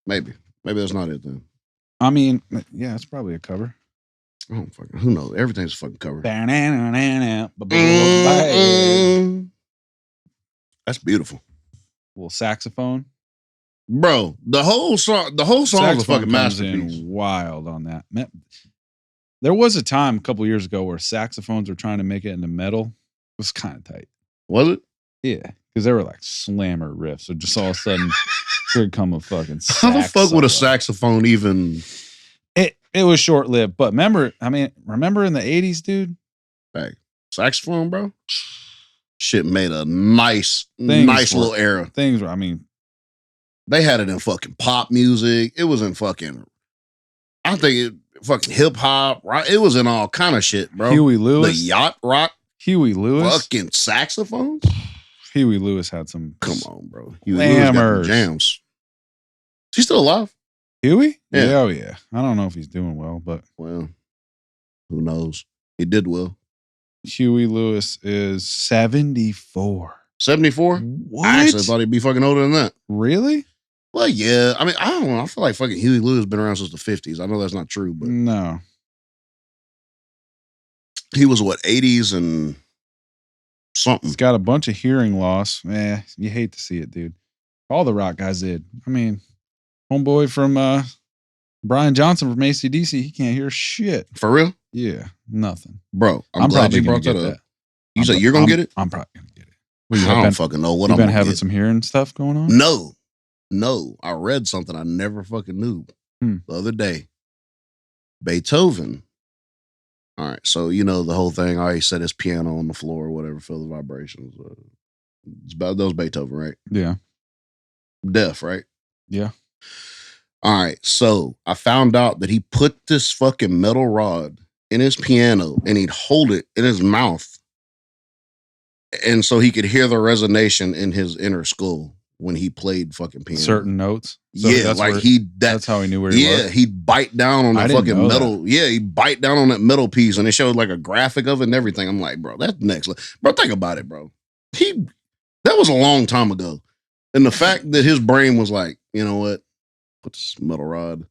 Maybe that's not it then. I mean, yeah, it's probably a cover. I don't fucking. Who knows? Everything's a fucking cover. That's beautiful. Little saxophone. Bro, the whole song is a fucking masterpiece. Wild on that. There was a time a couple years ago where saxophones were trying to make it into metal. It was kind of tight. Was it? Yeah, because they were like slammer riffs. So just all of a sudden, here come a fucking sax. How the fuck would a saxophone even? It was short lived, but remember in the 80s, dude? Hey, saxophone, bro. Shit made a nice little era. Things were, I mean, they had it in fucking pop music. It was in fucking, I think it fucking hip hop, right? It was in all kind of shit, bro. Huey Lewis. The yacht rock. Huey Lewis. Fucking saxophones. Huey Lewis had some. Come on, bro. Huey Lewis got jams. Is he still alive? Huey? Yeah. Oh, yeah. I don't know if he's doing well, but. Well, who knows? He did well. Huey Lewis is 74. 74? What? I actually thought he'd be fucking older than that. Really? Well, yeah. I mean, I don't know. I feel like fucking Huey Lewis has been around since the 50s. I know that's not true, but. No. He was, 80s and something. He's got a bunch of hearing loss. You hate to see it, dude. All the rock guys did. I mean, homeboy from Brian Johnson from AC/DC, he can't hear shit. For real? Yeah, nothing. Bro, I'm glad you brought that up. You said you're going to get it? I'm probably going to get it. I don't fucking know what I'm going to get. You been having some hearing stuff going on? No. I read something I never fucking knew the other day. Beethoven. All right, so you know the whole thing. He set his piano on the floor or whatever, feel the vibrations. That was Beethoven, right? Yeah. Deaf, right? Yeah. All right, so I found out that he put this fucking metal rod in his piano and he'd hold it in his mouth, and so he could hear the resonation in his inner skull when he played fucking piano. Certain notes. So yeah, that's how he knew where he was. Yeah, he'd bite down on that fucking metal. Yeah, he'd bite down on that metal piece, and it showed like a graphic of it and everything. I'm like, bro, that's next level. Bro, think about it, bro. That was a long time ago. And the fact that his brain was like, you know what? Put this metal rod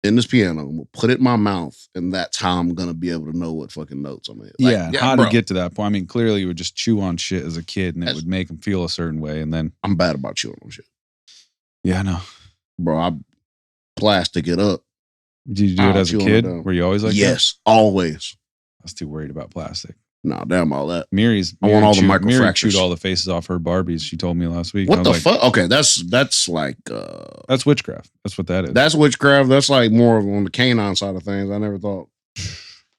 in this piano, we'll put it in my mouth, and that's how I'm gonna be able to know what fucking notes I'm in. Like, how to get to that point? I mean, clearly you would just chew on shit as a kid, and it would make him feel a certain way, and then I'm bad about chewing on shit. Yeah, I know, bro. I plastic it up. Did you do it as a kid? Were you always like yes, that? Always. I was too worried about plastic. No, damn all that. Miri I want all the microfractures. Miri chewed all the faces off her Barbies. She told me last week. What the fuck? Okay, that's like that's witchcraft. That's what that is. That's witchcraft. That's like more on the canine side of things. I never thought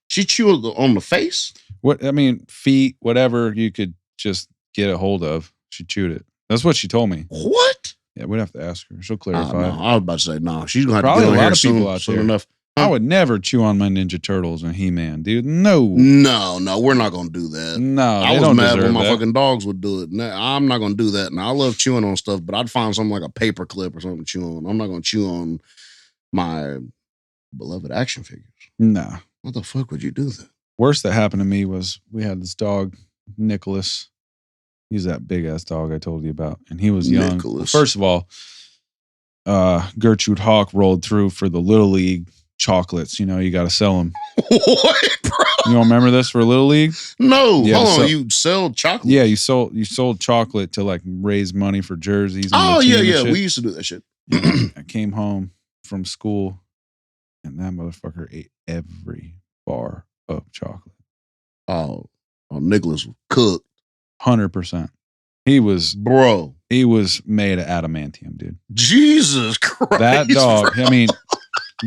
she chewed on the face. What I mean, feet, whatever you could just get a hold of. She chewed it. That's what she told me. What? Yeah, we'd have to ask her. She'll clarify. No, I was about to say no. She's gonna have probably to get a on lot here of people out soon there. Enough. I would never chew on my Ninja Turtles and He-Man, dude. No, we're not gonna do that. No, I was mad when my fucking dogs would do it. I'm not gonna do that. Now I love chewing on stuff, but I'd find something like a paper clip or something to chew on. I'm not gonna chew on my beloved action figures. No. What the fuck would you do that? Worst that happened to me was we had this dog, Nicholas. He's that big ass dog I told you about, and he was young. Nicholas. First of all, Gertrude Hawk rolled through for the Little League chocolates. You know, you got to sell them. What, bro? You don't remember this for Little League? No. Yeah, hold on. You sell chocolate? Yeah, you sold chocolate to like raise money for jerseys. And yeah. We used to do that shit. I came home from school, and that motherfucker ate every bar of chocolate. Oh, Nicholas was cooked. 100%. He was made of adamantium, dude. Jesus Christ. That dog, bro. I mean,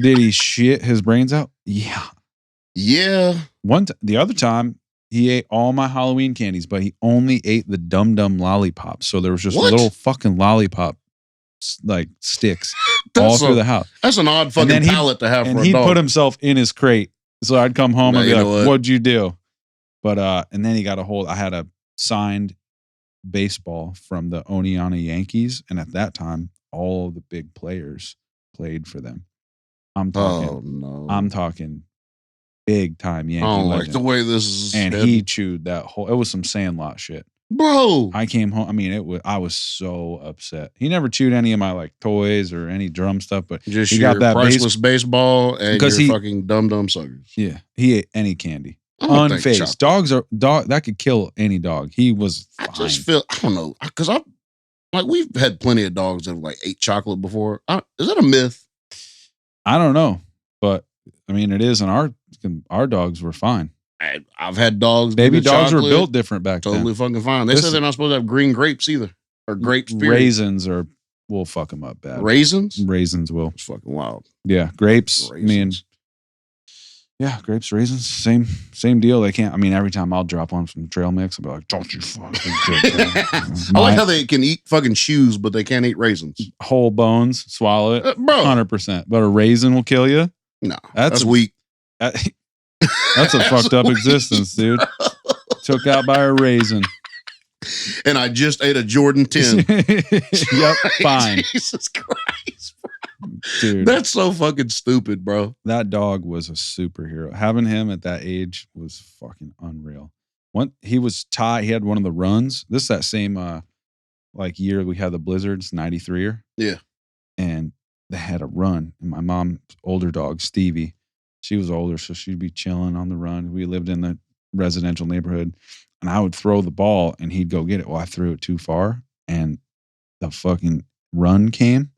did he shit his brains out? Yeah. Yeah. The other time, he ate all my Halloween candies, but he only ate the Dum Dum lollipops. So there was just little fucking lollipop like sticks all through the house. That's an odd fucking palate to have for a dog. And he put himself in his crate. So I'd come home and be like, what'd you do? But and then he got a hold. I had a signed baseball from the Oneonta Yankees, and at that time, all the big players played for them. I'm talking big time Yankee legend. Like the way this is. And he chewed that whole. It was some Sandlot shit. Bro. I came home. I mean, I was so upset. He never chewed any of my like toys or any drum stuff, but just he your got that priceless baseball and your fucking dumb suckers. Yeah, he ate any candy. Unfazed. Dogs that could kill any dog. He was fine. I just feel, I don't know, because we've had plenty of dogs that have like ate chocolate before. Is that a myth? I don't know, but I mean, it is, and our dogs were fine. I've had dogs. Baby dogs were built different back then. Totally fucking fine. They said they're not supposed to have green grapes either, or grapes. Raisins will fuck them up bad. Raisins will. It's fucking wild. Yeah, grapes. I mean, yeah, grapes, raisins, same deal. They can't. I mean, every time I'll drop one from the trail mix, I'll be like, "Don't you fucking." I like how they can eat fucking shoes, but they can't eat raisins. Whole bones, swallow it, bro. 100%. But a raisin will kill you. No, that's weak. That's a fucked up existence, dude. Took out by a raisin. And I just ate a Jordan 10. Yep, fine. Jesus Christ, bro. Dude. That's so fucking stupid, bro. That dog was a superhero. Having him at that age was fucking unreal. He was tied. He had one of the runs. This is that same like year we had the blizzards, 93er. Yeah. And they had a run. And my mom's older dog, Stevie, she was older, so she'd be chilling on the run. We lived in the residential neighborhood, and I would throw the ball, and he'd go get it. Well, I threw it too far, and the fucking run came,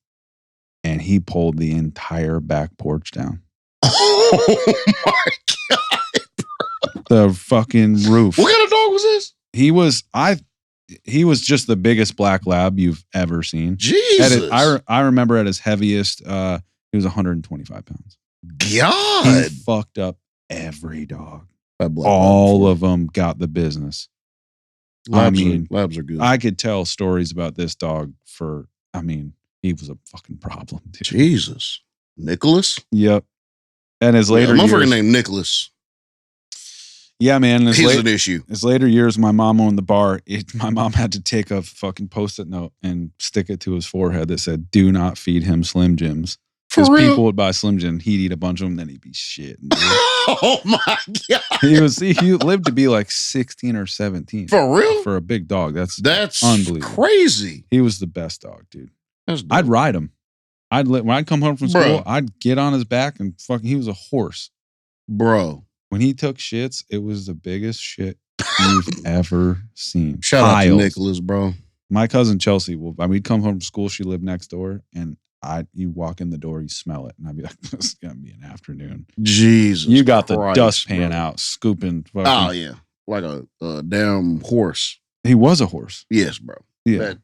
and he pulled the entire back porch down. Oh, my God, bro. The fucking roof. What kind of dog was this? He was just the biggest black lab you've ever seen. Jesus. I remember at his heaviest, he was 125 pounds. God. He fucked up every dog. All of them got the business. Labs are good. I could tell stories about this dog he was a fucking problem, dude. Jesus. Nicholas? Yep. And his later years. Motherfucker named Nicholas. Yeah, man. He's an issue. His later years, my mom owned the bar. My mom had to take a fucking Post-it note and stick it to his forehead that said, "Do not feed him Slim Jims." Because people would buy Slim Jim, he'd eat a bunch of them, then he'd be shit. Oh my God. He lived to be like 16 or 17. For real? For a big dog. That's unbelievable. Crazy. He was the best dog, dude. I'd ride him. When I'd come home from school, I'd get on his back and he was a horse. Bro. When he took shits, it was the biggest shit you've ever seen. Shout out to Nicholas, bro. My cousin Chelsea, we'd come home from school. She lived next door, and you walk in the door, you smell it, and I'd be like, "This is gonna be an afternoon." Jesus, you got the dustpan out, scooping. Oh yeah, like a damn horse. He was a horse. Yes, bro. Yeah.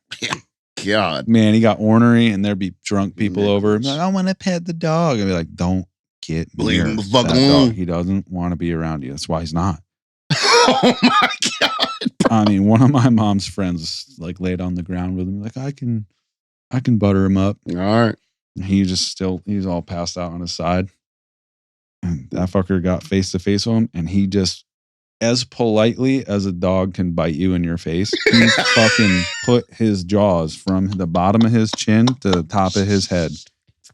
God, man, he got ornery, and there'd be drunk people over. Like, I want to pet the dog. I'd be like, "Don't get near that dog. He doesn't want to be around you. That's why he's not." Oh my God. I mean, one of my mom's friends like laid on the ground with him, like, I can butter him up. All right. He's all passed out on his side. And that fucker got face to face with him, and he just, as politely as a dog can bite you in your face, he fucking put his jaws from the bottom of his chin to the top of his head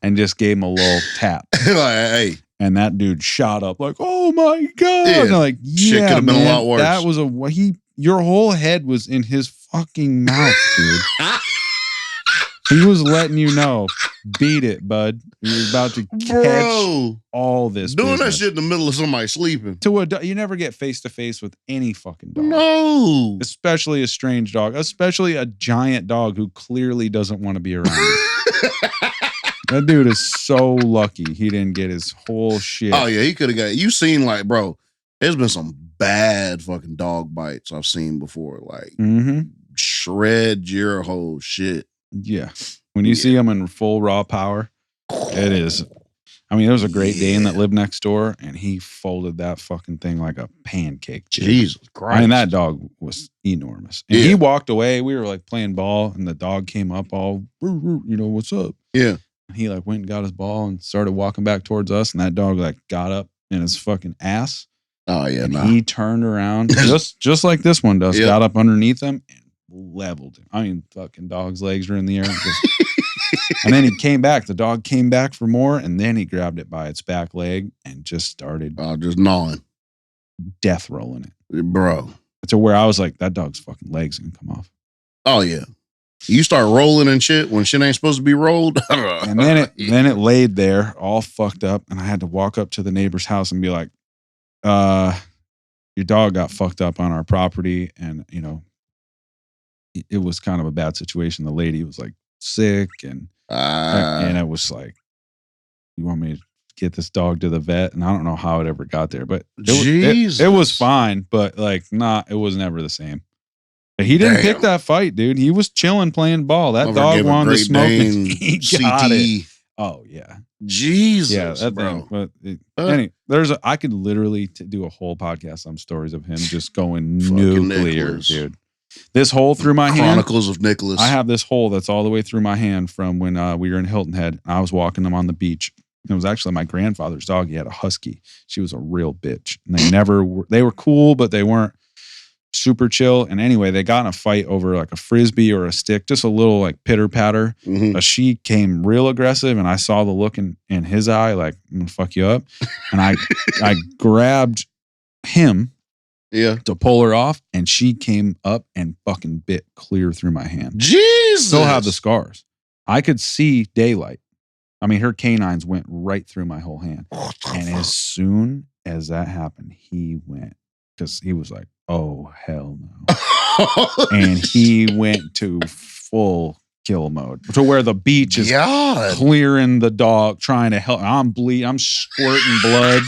and just gave him a little tap. Hey. And that dude shot up like, "Oh my God." Yeah. And I'm like, shit could have been a lot worse. That was your whole head was in his fucking mouth, dude. He was letting you know, beat it, bud. You're about to catch all this doing business. That shit in the middle of somebody sleeping. You never get face to face with any fucking dog. No. Especially a strange dog. Especially a giant dog who clearly doesn't want to be around you. That dude is so lucky he didn't get his whole shit. Oh, yeah, he could have got it. You seen, like, bro, there's been some bad fucking dog bites I've seen before. Like, shred your whole shit. Yeah. When you see him in full raw power, it is. I mean, there was a Great Dane that lived next door, and he folded that fucking thing like a pancake. Jesus Christ. I mean, that dog was enormous. And he walked away. We were like playing ball, and the dog came up all, "What's up?" Yeah. He like went and got his ball and started walking back towards us, and that dog like got up in his fucking ass. Oh yeah, and he turned around just like this one does. Got up underneath him and leveled him. I mean, fucking dog's legs were in the air, and then he came back. The dog came back for more, and then he grabbed it by its back leg and just started just gnawing, death rolling it, bro. to where I was like, that dog's fucking legs gonna come off. Oh yeah. You start rolling and shit when shit ain't supposed to be rolled. And then it laid there all fucked up. And I had to walk up to the neighbor's house and be like, your dog got fucked up on our property. And, you know, it was kind of a bad situation. The lady was like sick and it was like, you want me to get this dog to the vet? And I don't know how it ever got there, but it was fine. But like, it was never the same. He didn't pick that fight, dude. He was chilling, playing ball. That dog wanted to smoke. He got it. Oh yeah, Jesus, yeah, that bro. Thing. But anyway, I could literally do a whole podcast on stories of him just going nuclear, Nicholas. Dude. This hole through my hand. Chronicles of Nicholas. I have this hole that's all the way through my hand from when we were in Hilton Head. I was walking them on the beach. It was actually my grandfather's dog. He had a husky. She was a real bitch. And they were cool, but they weren't super chill. And anyway, they got in a fight over like a frisbee or a stick, just a little like pitter patter. Mm-hmm. She came real aggressive, and I saw the look in his eye, like, I'm gonna fuck you up. And I grabbed him to pull her off, and she came up and fucking bit clear through my hand. Jesus. Still have the scars. I could see daylight. I mean, her canines went right through my whole hand. And as soon as that happened, he went, because he was like, oh, hell no. And he went to full kill mode to where the beach is clearing the dog, trying to help. I'm bleeding. I'm squirting blood.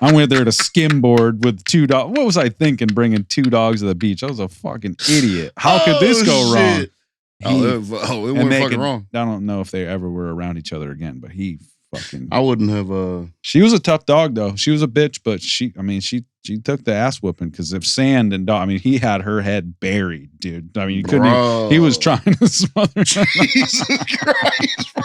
I went there to skimboard with 2 dogs. What was I thinking bringing 2 dogs to the beach? I was a fucking idiot. How could this go wrong? It went fucking wrong. I don't know if they ever were around each other again, but he fucking. I wouldn't have. She was a tough dog though. She was a bitch, but she took the ass whooping because of sand and dog. I mean, he had her head buried, dude. I mean, you couldn't. Even, he was trying to smother. Jesus Christ, bro.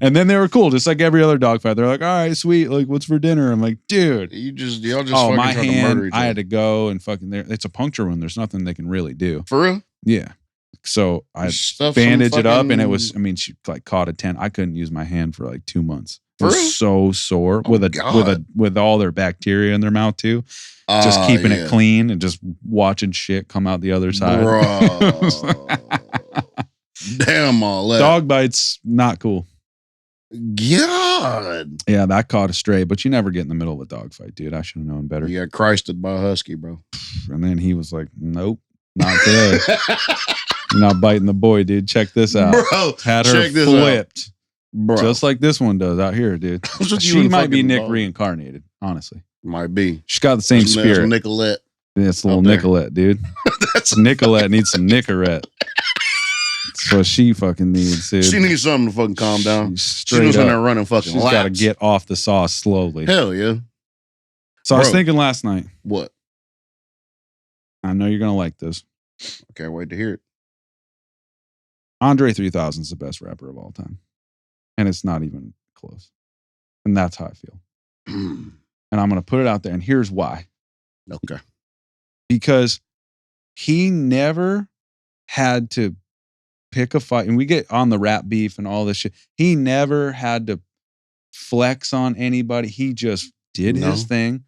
And then they were cool, just like every other dog fight. They're like, all right, sweet. Like, what's for dinner? I'm like, dude. Y'all just fucking my trying to hand, murder each other. I had to go and fucking it's a puncture wound. There's nothing they can really do. For real? Yeah. So I bandaged it up, and it was, I mean, she like caught a 10. I couldn't use my hand for like 2 months. It was so sore with all their bacteria in their mouth too. Just keeping it clean and just watching shit come out the other side. Bro. Damn, all that. Dog bites, not cool. God. Yeah, that caught a stray, but you never get in the middle of a dog fight, dude. I should have known better. You got Christed by a husky, bro. And then he was like, nope, not today. You're not biting the boy, dude. Check this out. Bro, had her flipped. Bro. Just like this one does out here, dude. She might be Nick reincarnated, honestly. Might be. She's got the same spirit. Nicolette. It's little Nicolette, dude. Nicolette needs some Nicorette. That's what she fucking needs, dude. She needs something to fucking calm down. She was in there running fucking laps. She's got to get off the sauce slowly. Hell yeah. So I was thinking last night. What? I know you're going to like this. I can't wait to hear it. Andre 3000 is the best rapper of all time. And it's not even close. And that's how I feel. And I'm going to put it out there. And here's why. Okay. Because he never had to pick a fight. And we get on the rap beef and all this shit. He never had to flex on anybody. He just did his thing.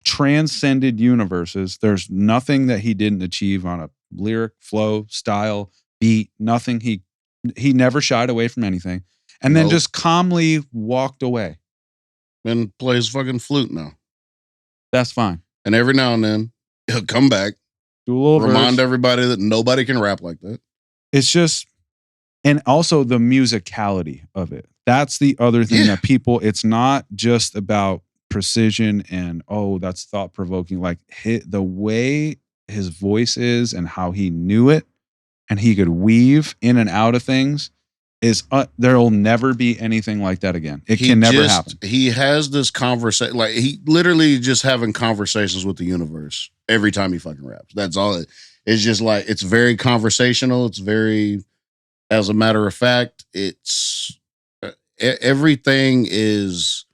Transcended universes. There's nothing that he didn't achieve on a lyric, flow, style, beat. Nothing. He never shied away from anything. And then just calmly walked away. And plays fucking flute now. That's fine. And every now and then, he'll come back. Do a little remind everybody that nobody can rap like that. It's just, and also the musicality of it. That's the other thing that people, it's not just about precision and, that's thought-provoking. Like the way his voice is and how he knew it and he could weave in and out of things is there'll never be anything like that again. It can never happen. He has this conversation, like he literally just having conversations with the universe every time he fucking raps. That's all. It's just like, it's very conversational. It's very, as a matter of fact, it's everything is,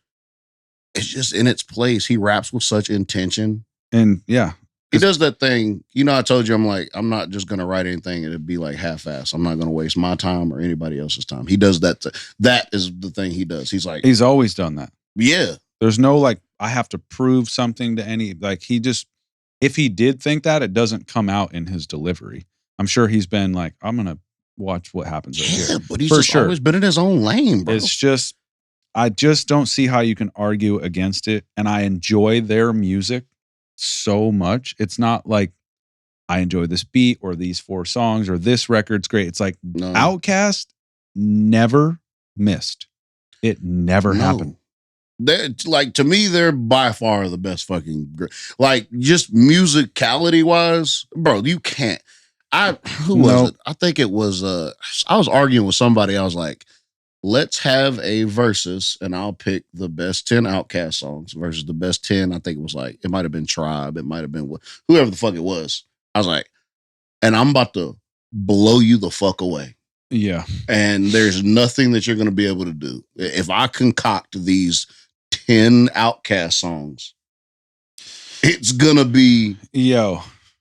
it's just in its place. He raps with such intention. And yeah. He does that thing. You know, I told you, I'm like, I'm not just going to write anything and it'd be like half-assed. I'm not going to waste my time or anybody else's time. He does that. That is the thing he does. He's like, he's always done that. Yeah. There's no like, I have to prove something to any, like he just, if he did think that, it doesn't come out in his delivery. I'm sure he's been like, I'm gonna watch what happens right here. But he's just always been in his own lane, bro. It's just, I just don't see how you can argue against it. And I enjoy their music so much. It's not like I enjoy this beat or these 4 songs or this record's great. It's like Outkast never missed. It never happened. Like, to me, they're by far the best fucking, like, just musicality wise, bro. You can't. Who was it? I think it was. I was arguing with somebody. I was like, let's have a versus, and I'll pick the best 10 Outkast songs versus the best 10. I think it was like, it might have been Tribe. It might have been whoever the fuck it was. I was like, and I'm about to blow you the fuck away. Yeah. And there's nothing that you're going to be able to do. If I concoct these 10 Outkast songs, it's going to be,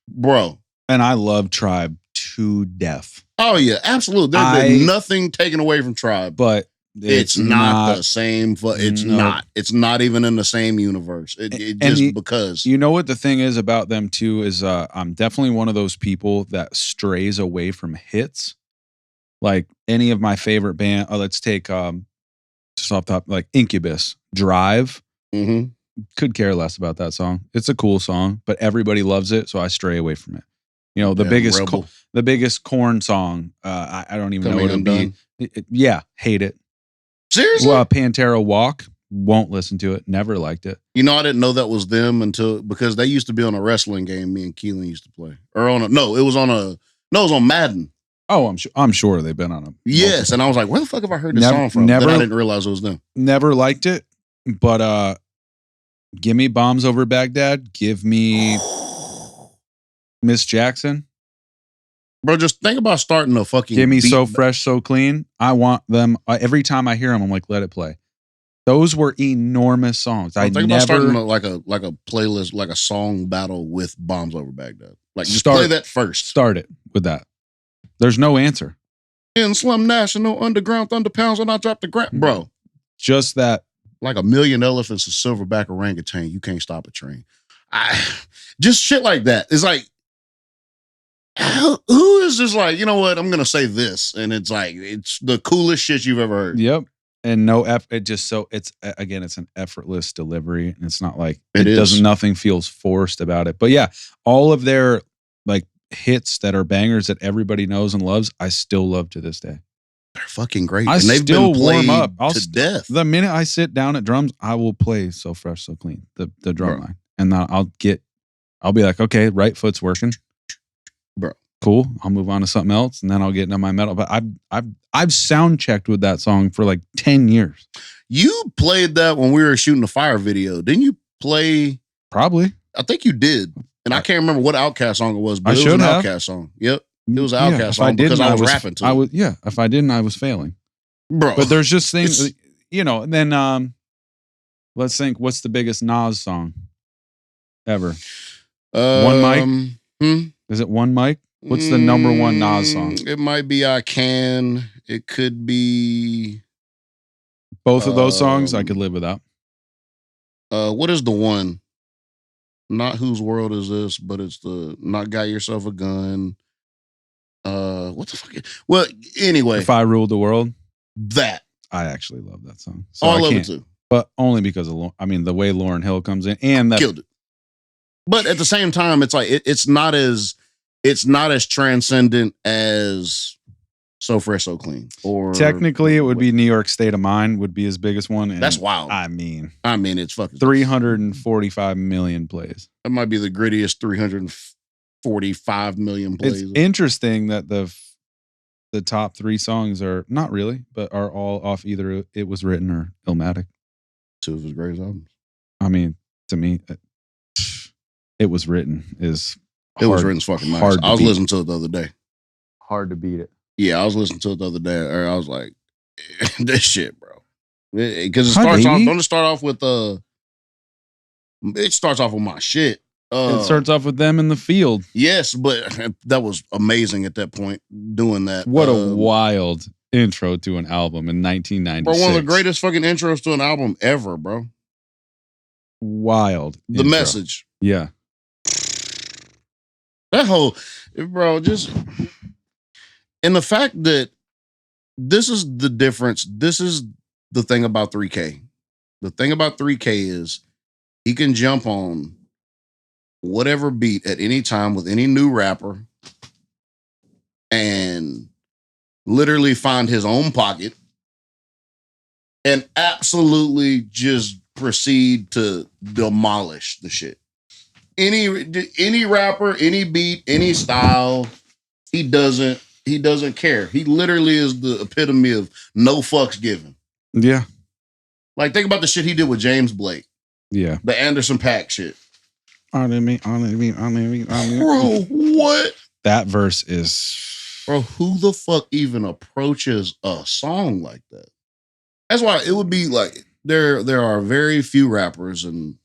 bro. And I love Tribe to death. Oh, yeah, absolutely. There's nothing taken away from Tribe. But it's not the same. It's not. It's not even in the same universe. Because. You know what the thing is about them, too, is I'm definitely one of those people that strays away from hits. Like any of my favorite band. Let's take just off top, like Incubus, Drive. Mm-hmm. Could care less about that song. It's a cool song, but everybody loves it, so I stray away from it. You know, the biggest Korn song. I don't even know what it would be. Hate it. Seriously? Well, Pantera Walk, won't listen to it. Never liked it. You know, I didn't know that was them because they used to be on a wrestling game. Me and Keelan used to play, or it was on Madden. Oh, I'm sure they've been on them. Yes, and I was like, where the fuck have I heard this song from? Then I didn't realize it was them. Never liked it, but give me Bombs Over Baghdad. Give me Miss Jackson. Bro, just think about starting a fucking Give me So Fresh, So Clean. I want them. Every time I hear them, I'm like, let it play. Those were enormous songs. Think about starting like a playlist, like a song battle with Bombs Over Baghdad. Like, just play that first. Start it with that. There's no answer. In Slum National, Underground, Thunder Pounds, when I drop the grant. Bro. Just that. Like 1,000,000 elephants, a silverback orangutan, you can't stop a train. Just shit like that. It's like, who is just like, you know what, I'm going to say this. And it's like, it's the coolest shit you've ever heard. Yep. And it's an effortless delivery. And it's not like, nothing feels forced about it. But yeah, all of their like hits that are bangers that everybody knows and loves, I still love to this day. They're fucking great. And they've been played warm up to death. The minute I sit down at drums, I will play So Fresh, So Clean, the drum line. And I'll be like, okay, right foot's working. Bro. Cool. I'll move on to something else, and then I'll get into my metal. But I've sound checked with that song for like 10 years. You played that when we were shooting the Fire video. Didn't you play? Probably. I think you did. And I can't remember what Outkast song it was, but it was an Outkast song. Yep. It was an Outkast song because I was rapping to it. If I didn't, I was failing. Bro. But there's just things, and then let's think, what's the biggest Nas song ever? One Mic? Is it One Mic? What's the number one Nas song? It might be I Can. It could be... Both of those songs I could live without. What is the one? Not Whose World Is This, but it's the Not Got Yourself a Gun. What the fuck? Well, anyway. If I Ruled the World. That. I actually love that song. So I love it too. But only because of, the way Lauryn Hill comes in and that. Killed it. But at the same time, it's like, it's not as transcendent as So Fresh, So Clean. Or technically, it would be New York State of Mind would be his biggest one. And that's wild. I mean, it's fucking 345 million plays. That might be the grittiest 345 million plays. It's interesting that the top 3 songs are not really, but are all off either It Was Written or Illmatic. 2 of his greatest albums. I mean, to me, It Was Written is. It Was Written's fucking nice. I was listening to it the other day. Hard to beat it. Yeah, I was listening to it the other day. I was like, this shit, bro. Because it starts off. Don't it start off with it starts off with my shit. It starts off with them in the field. Yes, but that was amazing at that point, doing that. What a wild intro to an album in 1996. Bro, one of the greatest fucking intros to an album ever, bro. Wild. The Message. Yeah. That whole, bro, just, and the fact that this is the difference. This is the thing about 3K. The thing about 3K is he can jump on whatever beat at any time with any new rapper and literally find his own pocket and absolutely just proceed to demolish the shit. Any rapper, any beat, any style, he doesn't care. He literally is the epitome of no fucks given. Yeah. Like, think about the shit he did with James Blake. Yeah. The Anderson .Paak shit. Bro, what? That verse is... Bro, who the fuck even approaches a song like that? That's why it would be like, there are very few rappers, and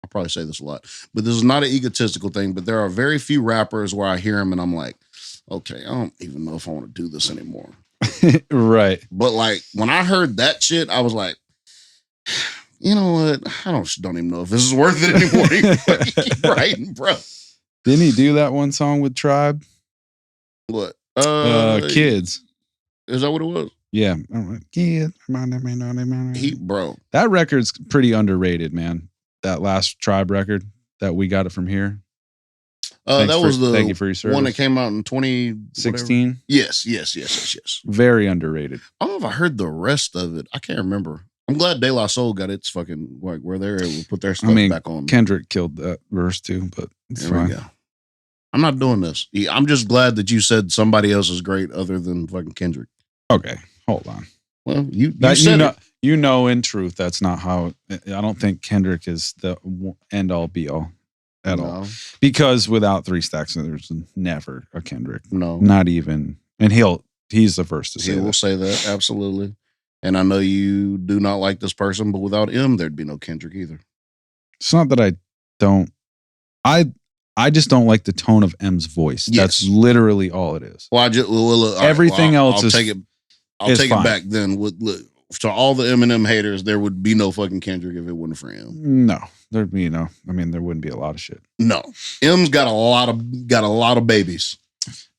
I'll probably say this a lot, but this is not an egotistical thing, but there are very few rappers where I hear them and I'm like, okay, I don't even know if I want to do this anymore. Right. But like, when I heard that shit, I was like, you know what? I don't even know if this is worth it anymore. Keep writing, bro. Didn't he do that one song with Tribe? What? Kids. Is that what it was? Yeah. Kids. Bro. That record's pretty underrated, man. That last Tribe record that we got it from here. Thank you for your service. One that came out in 2016. Yes. Very underrated. I don't know if I heard the rest of it. I can't remember. I'm glad De La Soul got its fucking, like, where they're able to put their stuff back on. Kendrick killed that verse too, but it's fine. We go. I'm not doing this. I'm just glad that you said somebody else is great other than fucking Kendrick. Okay, hold on. Well, you said it. You know, in truth, that's not how. I don't think Kendrick is the end all be all at all. Because without 3 Stacks, there's never a Kendrick. No, not even. And he's the first to say. He will say that, absolutely. And I know you do not like this person, but without him, there'd be no Kendrick either. It's not that I don't. I just don't like the tone of M's voice. Yes. That's literally all it is. Well, everything else is. I'll take it back then. Look, to all the Eminem haters, there would be no fucking Kendrick if it wasn't for him. No, there'd be no. I mean, there wouldn't be a lot of shit. No, M's got a lot of babies.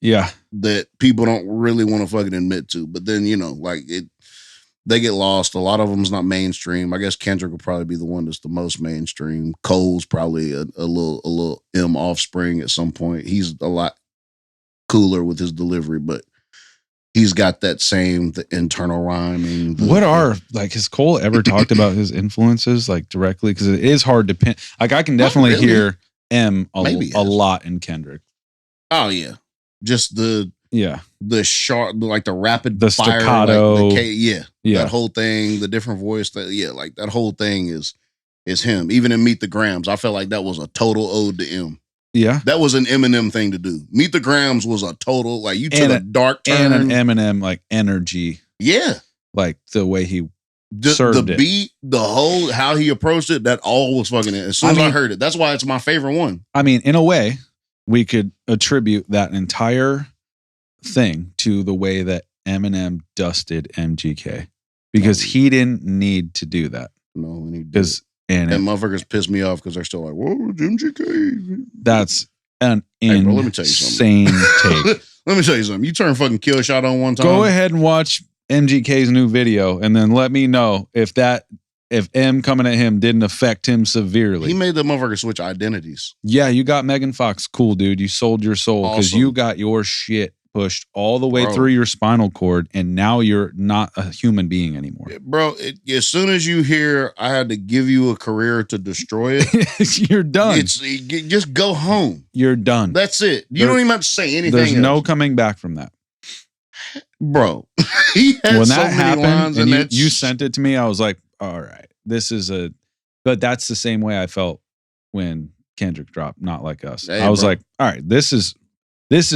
Yeah, that people don't really want to fucking admit to. But then they get lost. A lot of them's not mainstream. I guess Kendrick will probably be the one that's the most mainstream. Cole's probably a little M offspring at some point. He's a lot cooler with his delivery, but he's got the internal rhyming. Has Cole ever talked about his influences like directly? Because it is hard to pin. Like, I can definitely hear M a lot in Kendrick. Oh yeah, just the sharp, like the rapid, the fire, staccato, like that whole thing, the different voice, like that whole thing is him. Even in Meet the Grams, I felt like that was a total ode to M. Yeah, that was an Eminem thing to do. Meet the Grams was a total, like, you took a dark turn and an Eminem like energy. Yeah, like the way he served the beat, the whole how he approached it. That all was fucking it. As soon as I heard it, that's why it's my favorite one. I mean, in a way, we could attribute that entire thing to the way that Eminem dusted MGK, because he didn't need to do that. No, he did. And motherfuckers piss me off because they're still like, "Whoa, MGK." That's an insane take. Let me tell you something. You turn fucking Kill Shot on one time. Go ahead and watch MGK's new video, and then let me know if M coming at him didn't affect him severely. He made the motherfucker switch identities. Yeah, you got Megan Fox. Cool, dude. You sold your soul because you got your shit pushed all the way through your spinal cord, and now you're not a human being anymore. Bro, as soon as you hear I had to give you a career to destroy it, you're done. Just go home. You're done. That's it. You don't even have to say anything. There's no coming back from that. Bro, he had when so that many happened lines and you sent it to me, I was like, all right, but that's the same way I felt when Kendrick dropped Not Like Us. I was like, all right, this is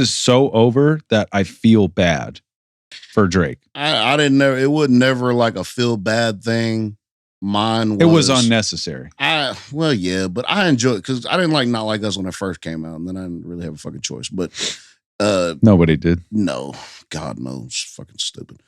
so over that I feel bad for Drake. I didn't know. It was never like a feel bad thing. Mine was. It was unnecessary. But I enjoyed it because I didn't like Not Like Us when it first came out, and then I didn't really have a fucking choice. But nobody did. No, God knows, it's fucking stupid.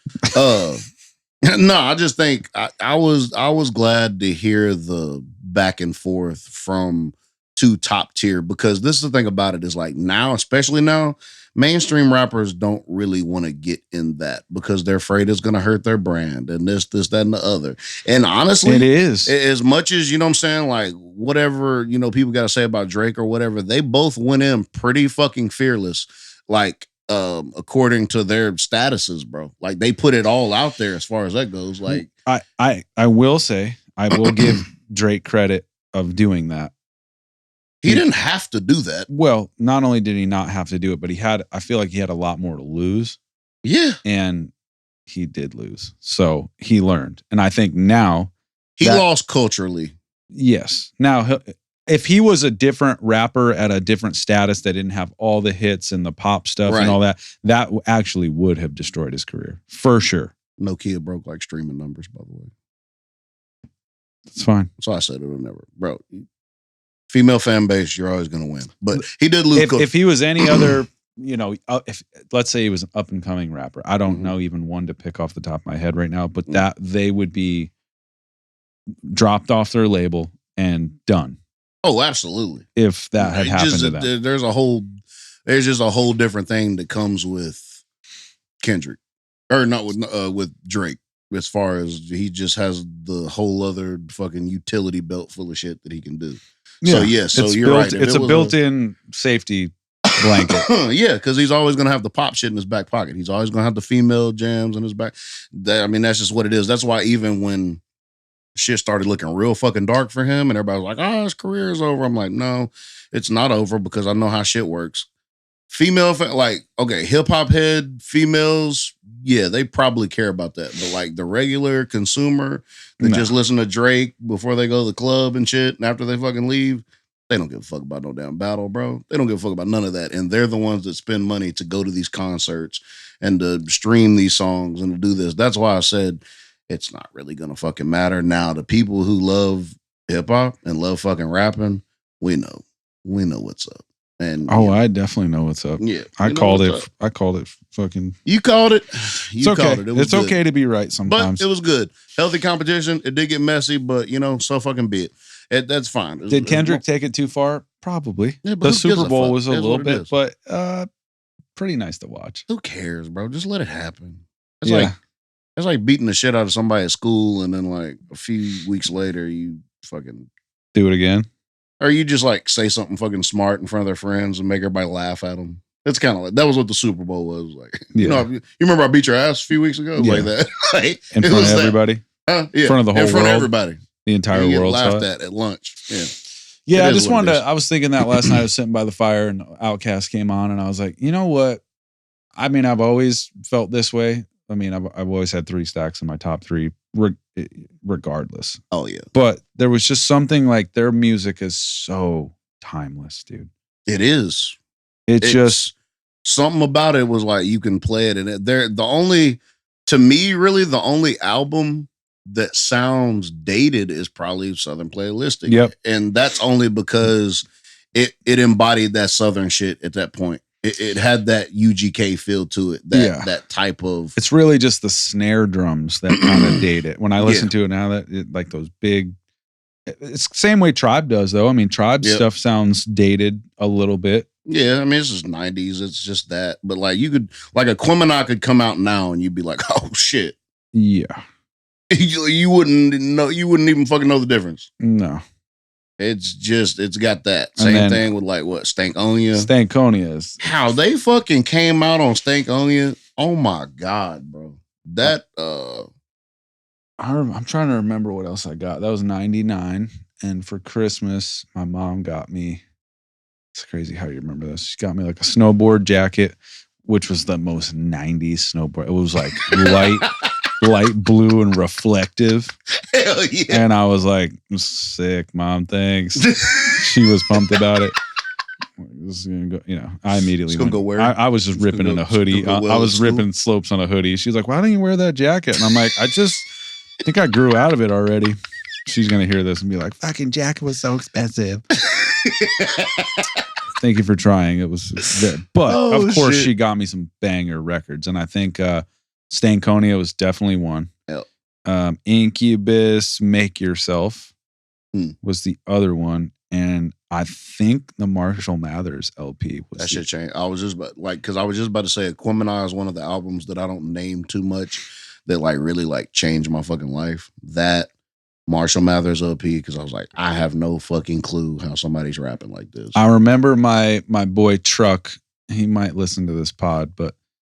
No, I just think I was glad to hear the back and forth from too top tier, because this is the thing about it is like now, especially now, mainstream rappers don't really want to get in that because they're afraid it's going to hurt their brand and this, that, and the other. And honestly, it is. As much as, you know what I'm saying, like whatever, you know, people got to say about Drake or whatever, they both went in pretty fucking fearless, like according to their statuses, bro. Like they put it all out there as far as that goes. Like I will say, I will give Drake credit of doing that. He didn't have to do that. Well, not only did he not have to do it, but I feel like he had a lot more to lose. Yeah. And he did lose. So he learned. And I think now he lost culturally. Yes. Now, if he was a different rapper at a different status that didn't have all the hits and the pop stuff and all that, that actually would have destroyed his career. For sure. Nokia broke like streaming numbers, by the way. It's fine. So I said it'll never. Bro, female fan base, you're always going to win. But he did lose. If he was any other, you know, if let's say he was an up and coming rapper, I don't know even one to pick off the top of my head right now, but that they would be dropped off their label and done. Oh, absolutely. If that had happened to them. There's just a whole different thing that comes with Kendrick, or not with Drake. As far as he just has the whole other fucking utility belt full of shit that he can do. Yeah. So you're right. It's a built-in safety blanket. Yeah, because he's always going to have the pop shit in his back pocket. He's always going to have the female jams in his back. That's just what it is. That's why even when shit started looking real fucking dark for him and everybody was like, his career is over. I'm like, no, it's not over because I know how shit works. Female, like, okay, hip-hop head females, yeah, they probably care about that. But like the regular consumer that just listen to Drake before they go to the club and shit, and after they fucking leave, they don't give a fuck about no damn battle, bro. They don't give a fuck about none of that. And they're the ones that spend money to go to these concerts and to stream these songs and to do this. That's why I said it's not really gonna fucking matter. Now, the people who love hip-hop and love fucking rapping, we know what's up. And I definitely know what's up. Yeah, I called it fucking. You called it. It's okay. It's okay to be right sometimes. But it was good. Healthy competition. It did get messy, but so fucking be it. That's fine. Did Kendrick take it too far? Probably. Yeah, the Super Bowl was a little bit, but pretty nice to watch. Who cares, bro? Just let it happen. It's like beating the shit out of somebody at school, and then like a few weeks later, you fucking do it again. Or you just like say something fucking smart in front of their friends and make everybody laugh at them. It's kind of like, that was what the Super Bowl was like. Yeah. You remember I beat your ass a few weeks ago? Like that. Like, in front of everybody? Yeah. In front of the whole world? In front of everybody. The entire world laughed at lunch. Yeah. Yeah, I just wanted to, I was thinking that last night. I was sitting by the fire and Outkast came on and I was like, you know what? I mean, I've always felt this way. I mean, I've always had 3 stacks in my top 3 regardless. Oh, yeah. But there was just something like their music is so timeless, dude. It is. It's just something about it was like you can play it, and to me, really the only album that sounds dated is probably Southern Playlistic. Yep. And that's only because it embodied that Southern shit at that point. It had that UGK feel to it. That type of. It's really just the snare drums that kind of date it. When I listen to it now, like those big. It's the same way Tribe does, though. I mean, Tribe's stuff sounds dated a little bit. Yeah, I mean, it's just 90s. It's just that. But like you could, like a Quemini could come out now and you'd be like, oh shit. Yeah. You wouldn't know. You wouldn't even fucking know the difference. No. It's got that same thing with like what Stankonia. Stankonia is how they fucking came out on Stankonia. Oh my god, bro! That I'm trying to remember what else I got. That was 99, and for Christmas, my mom got me. It's crazy how you remember this. She got me like a snowboard jacket, which was the most 90s snowboard. It was like light blue and reflective. Hell yeah. And I was like, sick, Mom, thanks. She was pumped about it. I immediately went, go wear I was just ripping in a hoodie. I was ripping slopes on a hoodie. She was like, why don't you wear that jacket? And I'm like, I think I grew out of it already. She's going to hear this and be like, fucking jacket was so expensive. Thank you for trying. It was good. But of course, she got me some banger records. And I think Stankonia was definitely one. Yep. Incubus, Make Yourself was the other one. And I think the Marshall Mathers LP was that shit changed. I was just about to say Aquemini is one of the albums that I don't name too much that like really like changed my fucking life. That Marshall Mathers LP, because I was like, I have no fucking clue how somebody's rapping like this. I remember my boy Truck, he might listen to this pod, but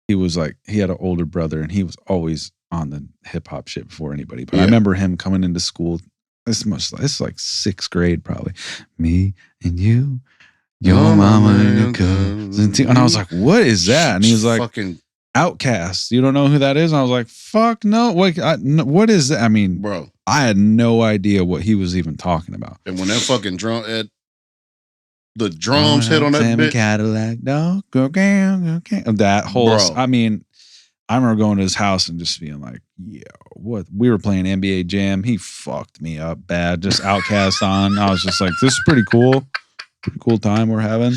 he was like, he had an older brother and he was always on the hip hop shit before anybody. But I remember him coming into school. This is like 6th grade probably. Me and you, your mama and your cousin. And I was like, what is that? And he was like, fucking Outkast. You don't know who that is? And I was like, fuck no. What is that? I mean, bro, I had no idea what he was even talking about. And when that fucking drum, the drums hit on that bit. Cadillac, dog, that whole, bro. I mean, I remember going to his house and just being like, yo, what? We were playing NBA Jam. He fucked me up bad. Just Outkast on. I was just like, this is pretty cool. Pretty cool time we're having.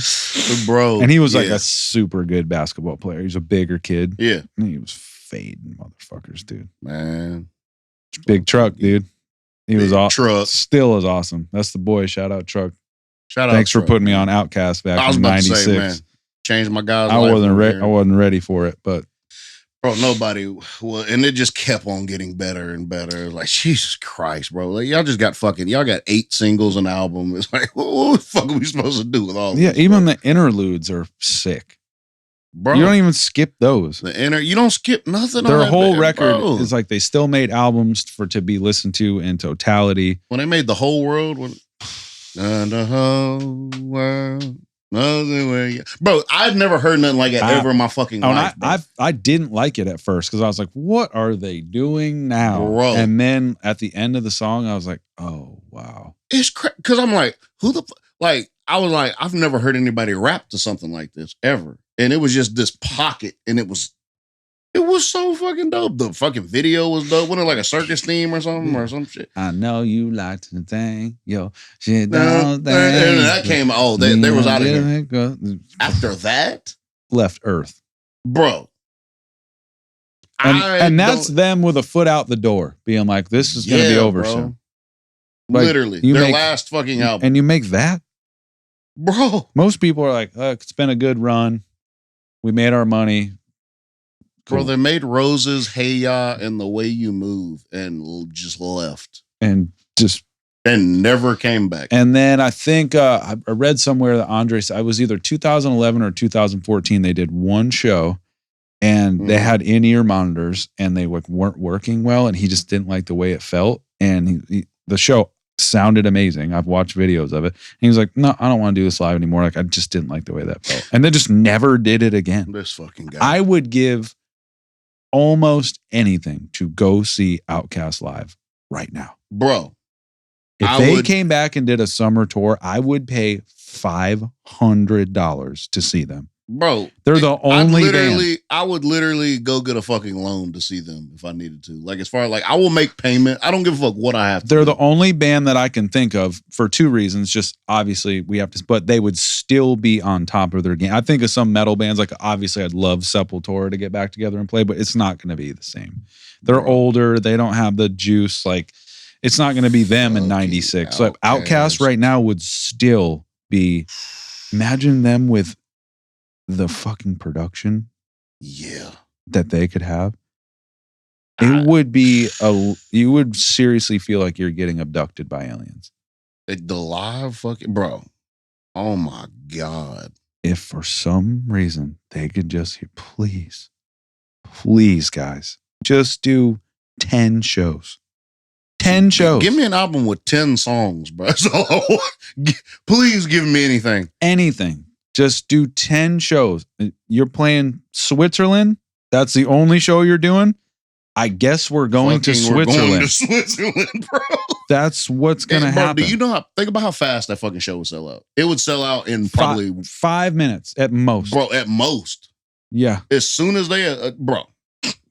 Bro. And he was like a super good basketball player. He's a bigger kid. Yeah. And he was fading motherfuckers, dude. Man. Big Truck, dude. He was awesome. Truck. Still is awesome. That's the boy. Shout out Truck. Thanks for putting me on Outkast back in '96. Man, changed my guy's life. I wasn't ready for it, but bro, nobody. Well, and it just kept on getting better and better. Like Jesus Christ, bro! Like y'all got 8 singles an album. It's like, what the fuck are we supposed to do with all? Yeah, this, even bro? The interludes are sick. Bro, you don't even skip those. You don't skip nothing. Their whole record is like they still made albums to be listened to in totality. When they made The Whole World. And the whole world, nothing where you, bro. I've never heard nothing like that ever in my fucking life. I didn't like it at first because I was like, "What are they doing now?" Bro. And then at the end of the song, I was like, "Oh wow!" It's because I'm like, who the like? I was like, I've never heard anybody rap to something like this ever, and it was just this pocket, and it was so fucking dope. The fucking video was dope. Wasn't it like a circus theme or something or some shit? I know you like to think, yo, shit down and that came. Oh, they was out of here. After that, left Earth, bro. And that's them with a foot out the door, being like, "This is gonna be over soon." Like, literally, their last fucking album, and you make that, bro. Most people are like, "It's been a good run. We made our money." Cool. Bro, they made Roses, Hey Ya, and The Way You Move, and just left. And never came back. And then I think I read somewhere that Andre said, it was either 2011 or 2014, they did one show, and they had in-ear monitors, and they weren't working well, and he just didn't like the way it felt. And the show sounded amazing. I've watched videos of it. And he was like, no, I don't want to do this live anymore. Like, I just didn't like the way that felt. And they just never did it again. This fucking guy. I would give almost anything to go see Outkast live right now. Bro. If they came back and did a summer tour, I would pay $500 to see them. Bro. They're the only band. I would literally go get a fucking loan to see them if I needed to. Like, as far as like, I will make payment. I don't give a fuck what I have to They're the only band that I can think of for 2 reasons. Just obviously we have to, but they would still be on top of their game. I think of some metal bands, like obviously I'd love Sepultura to get back together and play, but it's not going to be the same. They're older. They don't have the juice. Like, it's not going to be them in 96. So Outkast right now would still be, imagine them with the fucking production that they could have. It would be you would seriously feel like you're getting abducted by aliens. The live fucking, bro. Oh my God. If for some reason they could just hear, please guys, just do 10 shows. 10 shows. Give me an album with 10 songs, bro. So please give me anything. Anything. Just do 10 shows. You're playing Switzerland. That's the only show you're doing. I guess we're going to Switzerland. We're going to Switzerland, bro. That's what's going to happen. Do you know think about how fast that fucking show would sell out? It would sell out in probably 5 minutes at most. Bro, at most. Yeah. As soon as they, bro.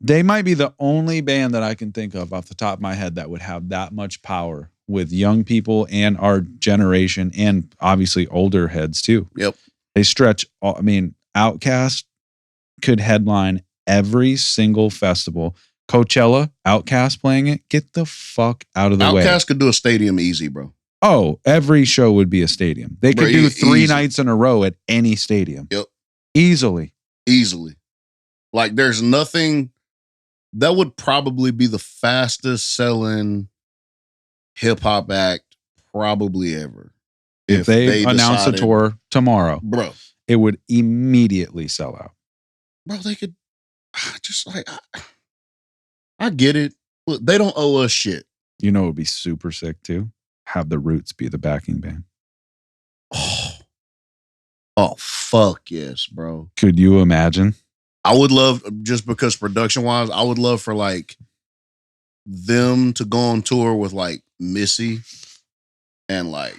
They might be the only band that I can think of off the top of my head that would have that much power with young people and our generation and obviously older heads too. Yep. They stretch, I mean, Outkast could headline every single festival. Coachella, Outkast playing it, get the fuck out of the way. Outkast could do a stadium easy, bro. Oh, every show would be a stadium. They could do 3 nights in a row at any stadium. Yep. Easily. Like, there's nothing that would probably be the fastest selling hip hop act probably ever. If they announce a tour tomorrow, bro, it would immediately sell out. Bro, they could just like, I get it. Look, they don't owe us shit. You know, it would be super sick too. Have the Roots be the backing band. Oh, fuck yes, bro. Could you imagine? I would love, just because production wise, I would love for like them to go on tour with like Missy and like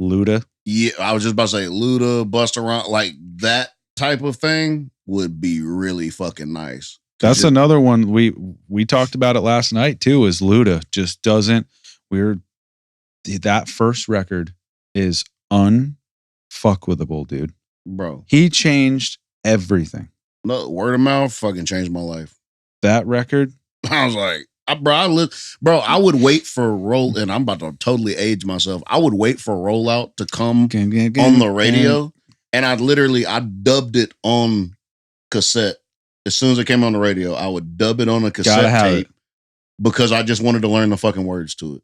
Luda. Yeah, I was just about to say Luda, Busta Rhymes, like that type of thing would be really fucking nice. That's another one we talked about it last night too. Is Luda just doesn't. That first record is unfuckwithable, dude. Bro, he changed everything. No, word of mouth fucking changed my life. That record, I was like, I would wait for roll, and I'm about to totally age myself. I would wait for Rollout to come on the radio, and I dubbed it on cassette. As soon as it came on the radio, I would dub it on a cassette tape because I just wanted to learn the fucking words to it.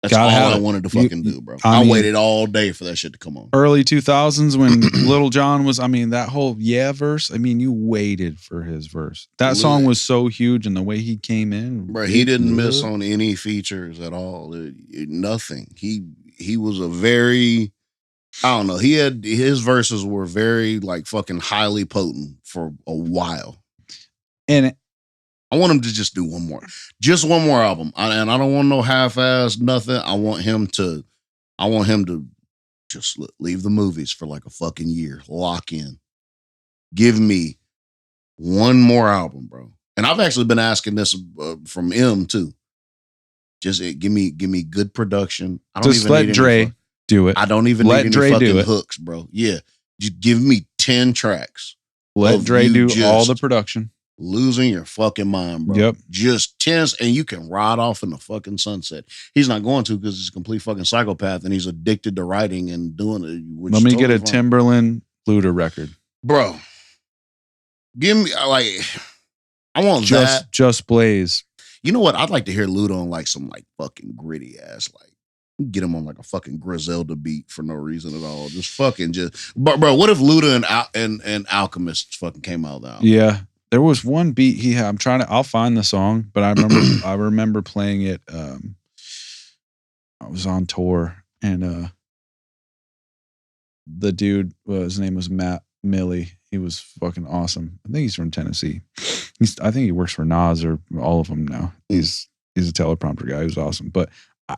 That's all I wanted to fucking do, bro. I waited all day for that shit to come on. Early 2000s when Little John was, that whole verse, you waited for his verse. That song was so huge, and the way he came in. Bro, he didn't miss on any features at all. Nothing. He was a very, I don't know, his verses were very like fucking highly potent for a while. And I want him to just do one more album. And I don't want no half-ass nothing. I want him to just leave the movies for like a fucking year. Lock in. Give me one more album, bro. And I've actually been asking this from M too. Just give me good production. I don't just even let need Dre do it. I don't even need any fucking hooks, bro. Yeah. Just give me 10 tracks. Let Dre do all the production. Losing your fucking mind, bro. Yep. Just tense, and you can ride off in the fucking sunset. He's not going to because he's a complete fucking psychopath, and he's addicted to writing and doing it. Let me get a Timberland Luda record, bro. Give me I want Just Blaze. You know what? I'd like to hear Luda on like some like fucking gritty ass get him on like a fucking Griselda beat for no reason at all. But bro, what if Luda and Alchemist fucking came out now? Yeah. There was one beat he had. I'll find the song, but I remember playing it. I was on tour, and the dude, his name was Matt Milley. He was fucking awesome. I think he's from Tennessee. I think he works for Nas or all of them now. He's a teleprompter guy. He was awesome. But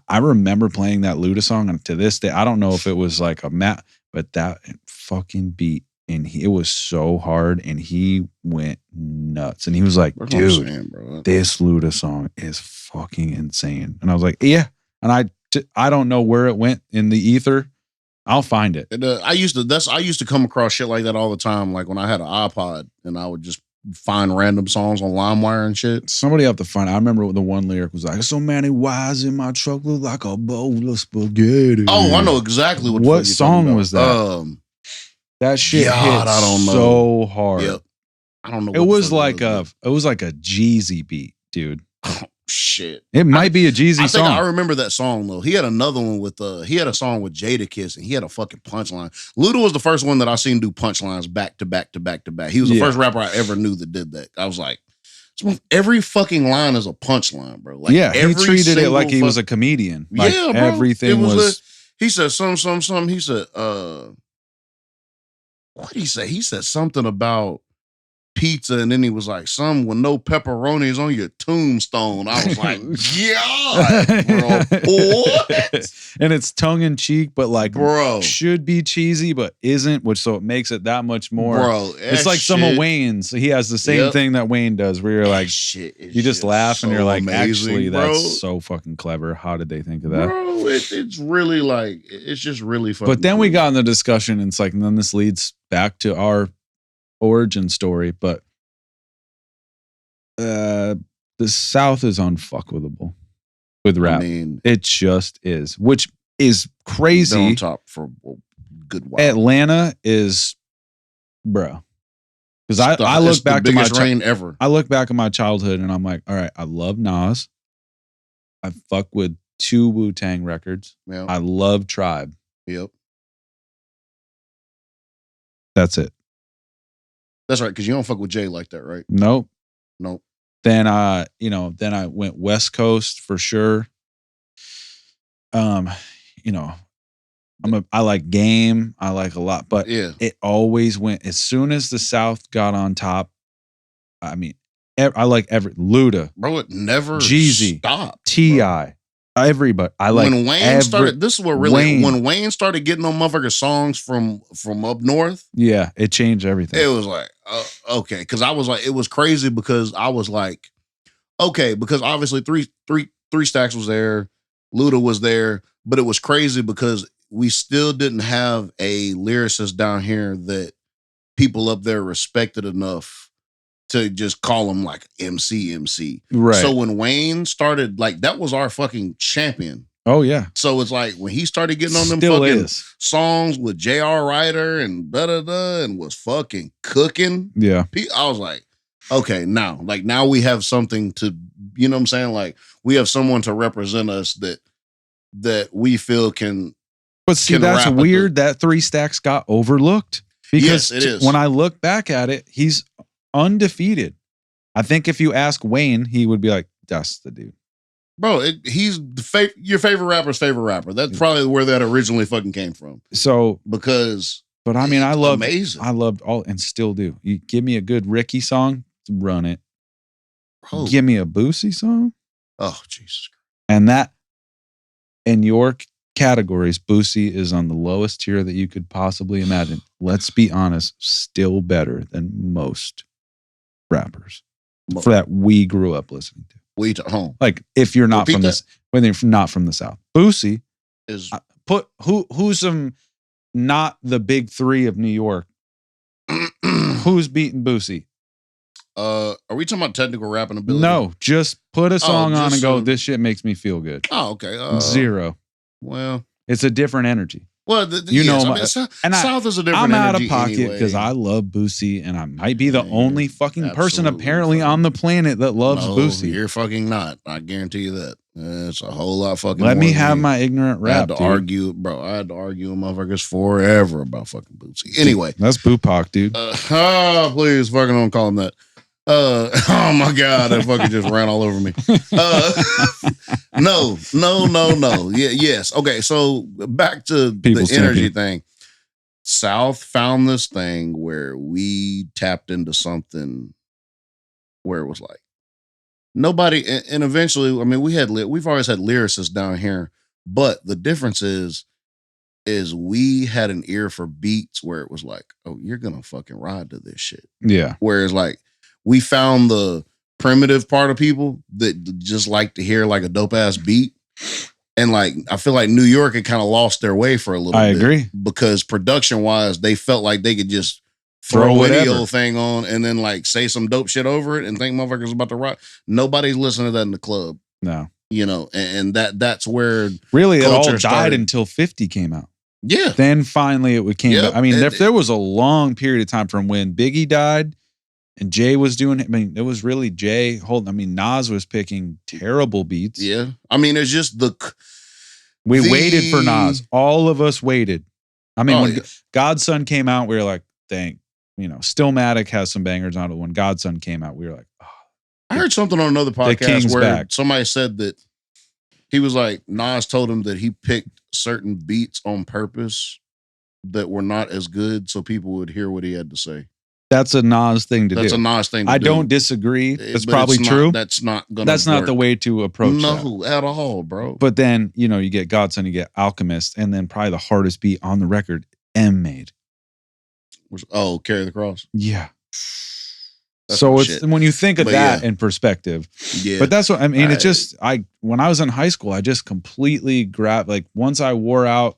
I remember playing that Luda song, and to this day, I don't know if it was like a Matt, but that fucking beat. And it was so hard, and he went nuts. And he was like, dude, this Luda song is fucking insane. And I was like, yeah. And I don't know where it went in the ether. I'll find it. I used to come across shit like that all the time. Like when I had an iPod, and I would just find random songs on LimeWire and shit. Somebody have to find it. I remember the one lyric was like, so many wires in my truck look like a bowl of spaghetti. Oh, I know exactly what song was that? That shit hit so hard. Yep. I don't know. It was like a Jeezy beat, dude. Oh shit! It might be a Jeezy song. I remember that song though. He had another one with he had a song with Jadakiss, and he had a fucking punchline. Luda was the first one that I seen do punchlines back to back to back to back. He was the first rapper I ever knew that did that. I was like, every fucking line is a punchline, bro. Like, he treated it like he was a comedian. Like, yeah, bro. Everything was. He said some. He said, what did he say? He said something about pizza, and then he was like, some with no pepperonis on your tombstone. I was like, God, bro, what? And it's tongue in cheek, but like, bro, should be cheesy, but isn't, so it makes it that much more. Bro, it's like some of Wayne's. He has the same thing that Wayne does, where you're like, you just laugh and you're like, amazing, actually, that's so fucking clever. How did they think of that? Bro, it's really like, it's just really fucking. But then we got in the discussion, and it's like, and then this leads back to our origin story, but the South is unfuckwithable. with rap. I mean, it just is, which is crazy. On top for a good while. Atlanta is, bro. Because I look back to my ever. I look back at my childhood and I'm like, all right, I love Nas. I fuck with 2 Wu-Tang records. Yep. I love Tribe. Yep. That's it. That's right, because you don't fuck with Jay like that, right? Nope. Then I went West Coast for sure. I like Game. I like a lot, but it always went as soon as the South got on top. I mean, I like Luda, bro. It never Jeezy, stopped. T.I. Everybody. I like when Wayne started. This is what really when Wayne started getting on motherfucker songs from up north. Yeah, it changed everything. It was like okay, because I was like, it was crazy because I was like, okay, because obviously three Stacks was there, Luda was there, but it was crazy because we still didn't have a lyricist down here that people up there respected enough to just call him like MC. Right. So when Wayne started, like, that was our fucking champion. Oh, yeah. So it's like when he started getting on them fucking songs with J.R. Ryder and da-da-da and was fucking cooking. Yeah. I was like, okay, now we have something to, you know what I'm saying? Like, we have someone to represent us that we feel can. But see, that's weird that 3 Stacks got overlooked. Because yes, it is. When I look back at it, he's undefeated. I think if you ask Wayne, he would be like, that's the dude. Bro, he's your favorite rapper's favorite rapper. That's probably where that originally fucking came from. So, but I mean, I loved all and still do. You give me a good Ricky song, run it. Oh. Give me a Boosie song. Oh, Jesus. And that, in your categories, Boosie is on the lowest tier that you could possibly imagine. Let's be honest, still better than most rappers for that we grew up listening to. We at home. Like if you're not from this, when you're not from the South, Boosie is who's not the big 3 of New York. Who's beating Boosie? Are we talking about technical rapping ability? No, just put a song on and go. This shit makes me feel good. Oh, okay. 0. Well, it's a different energy. Well, South is a different energy. I'm out of pocket because I love Boosie, and I might be the only fucking person apparently on the planet that loves Boosie. You're fucking not. I guarantee you that. It's a whole lot fucking. Let me have my ignorant rap. I had to argue, bro. I had to argue with motherfuckers forever about fucking Boosie. Anyway, that's Boopak, dude. Please, fucking don't call him that. Oh my God, that fucking just ran all over me. No. Yeah, yes. Okay, so back to the energy thing. South found this thing where we tapped into something where it was like nobody, and eventually, I mean, we've always had lyricists down here, but the difference is we had an ear for beats where it was like, oh, you're gonna fucking ride to this shit. Yeah. Whereas like, we found the primitive part of people that just like to hear like a dope ass beat. And like, I feel like New York had kind of lost their way for a little bit. I agree. Because production wise, they felt like they could just throw any old thing on and then like say some dope shit over it and think motherfuckers about to rock. Nobody's listening to that in the club. No. You know, and that's where really it all died until 50 came out. Yeah. Then finally it came back. I mean, there was a long period of time from when Biggie died and Jay was doing it. I mean, it was really Jay holding. I mean, Nas was picking terrible beats. Yeah. I mean, it's just we waited for Nas. All of us waited. I mean, when Godson came out, we were like, dang, Stillmatic has some bangers on it. When Godson came out, we were like, oh. I heard something on another podcast where somebody said that he was like, Nas told him that he picked certain beats on purpose that were not as good so people would hear what he had to say. That's a Nas thing to do. That's a Nas thing to do. I don't disagree. That's probably true. That's not the way to approach that. No, at all, bro. But then, you get Godson, you get Alchemist, and then probably the hardest beat on the record, M made. Carry the Cross? Yeah. So it's when you think of that in perspective. Yeah. But that's what I mean. It's just when I was in high school, I just completely grabbed, like, once I wore out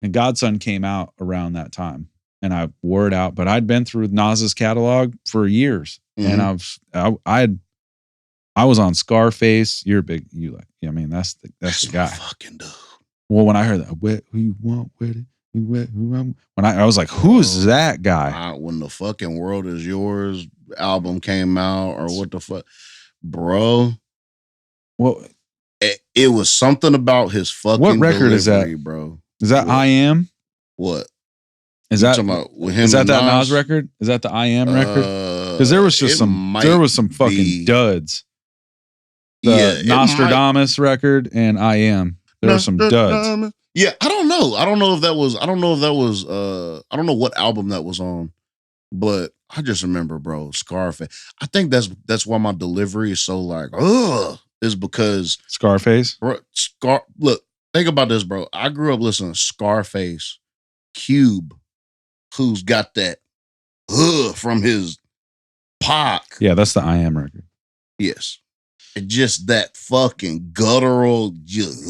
and Godson came out around that time. And I wore it out, but I'd been through Nas's catalog for years, and I was on Scarface. You're big. I mean, that's the guy. Fucking dude. Well, when I heard that, what who you want with it? When I was like, who's that guy? When the fucking World Is Yours album came out, or what the fuck, bro? Well, it was something about his fucking. What record is that, bro? Is that what? I Am? What is that? About with him? Is that Nas record? Is that the I Am record? Because there was just some fucking duds. The Nostradamus record and I Am. There were some duds. Yeah, I don't know. I don't know what album that was on, but I just remember, bro, Scarface. I think that's why my delivery is so like, is because Scarface. Bro, look, think about this, bro. I grew up listening to Scarface, Cube, who's got that from his Pac. Yeah, that's the I Am record. Yes. Just that fucking guttural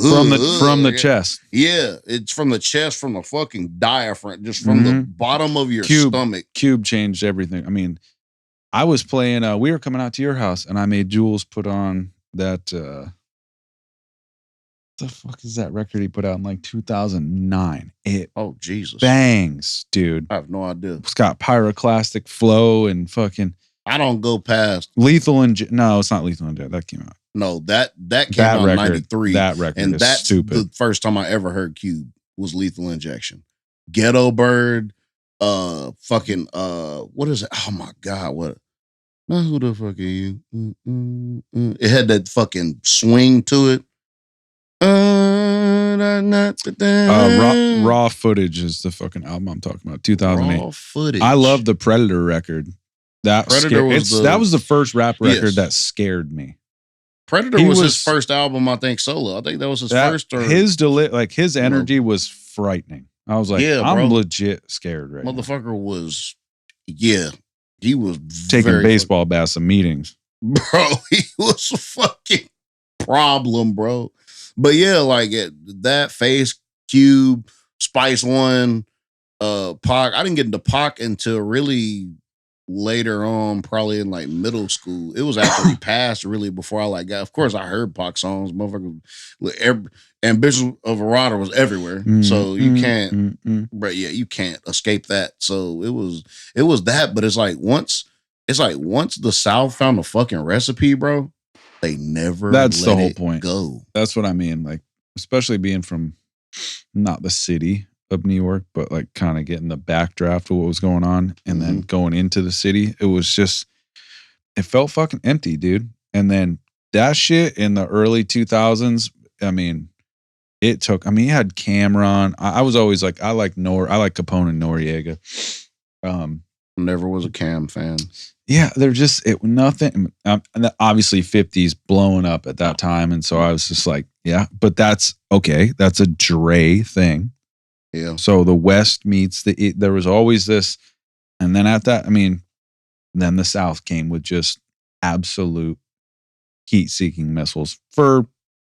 from the chest. Yeah, it's from the chest, from the fucking diaphragm, just from the bottom of your stomach. Cube changed everything. I mean, I was playing. We were coming out to your house, and I made Jules put on that. What the fuck is that record he put out in like 2009? Oh Jesus, bangs, dude. I have no idea. It's got pyroclastic flow and fucking. I don't go past Lethal and no, it's not Lethal and that came out. No, that came out in 93. That record and that's stupid. The first time I ever heard Cube was Lethal Injection. Ghetto Bird, fucking what is it? Oh my God, what? Now who the fuck are you? It had that fucking swing to it. Raw Footage is the fucking album I'm talking about. 2008. Raw Footage. I love the Predator record. That was the first rap record that scared me. Predator was his first album, I think, solo. I think that was his first. His energy was frightening. I was like, I'm legit scared right Motherfucker now. Was, he was taking baseball bats and meetings. Bro, he was a fucking problem, bro. But yeah, like that Face, Cube, Spice One, Pac. I didn't get into Pac until really later on, probably in like middle school. It was after he passed, really, before I got. Of course, I heard Pac songs. Motherfucker, Ambition of a Rider was everywhere, so you can't. But yeah, you can't escape that. So it was that. But it's like once the South found the fucking recipe, bro, they never. That's the whole point. Go. That's what I mean. Like, especially being from not the city of New York, but like kind of getting the backdraft of what was going on and then going into the city. It felt fucking empty, dude. And then that shit in the early 2000s, I mean, you had Cameron. I was always like, I like Capone and Noriega. Never was a Cam fan. Yeah, they're just nothing. Obviously, 50s blowing up at that time. And so I was just like, yeah, but that's okay. That's a Dre thing. Yeah. So the West meets there was always this. And then then the South came with just absolute heat-seeking missiles for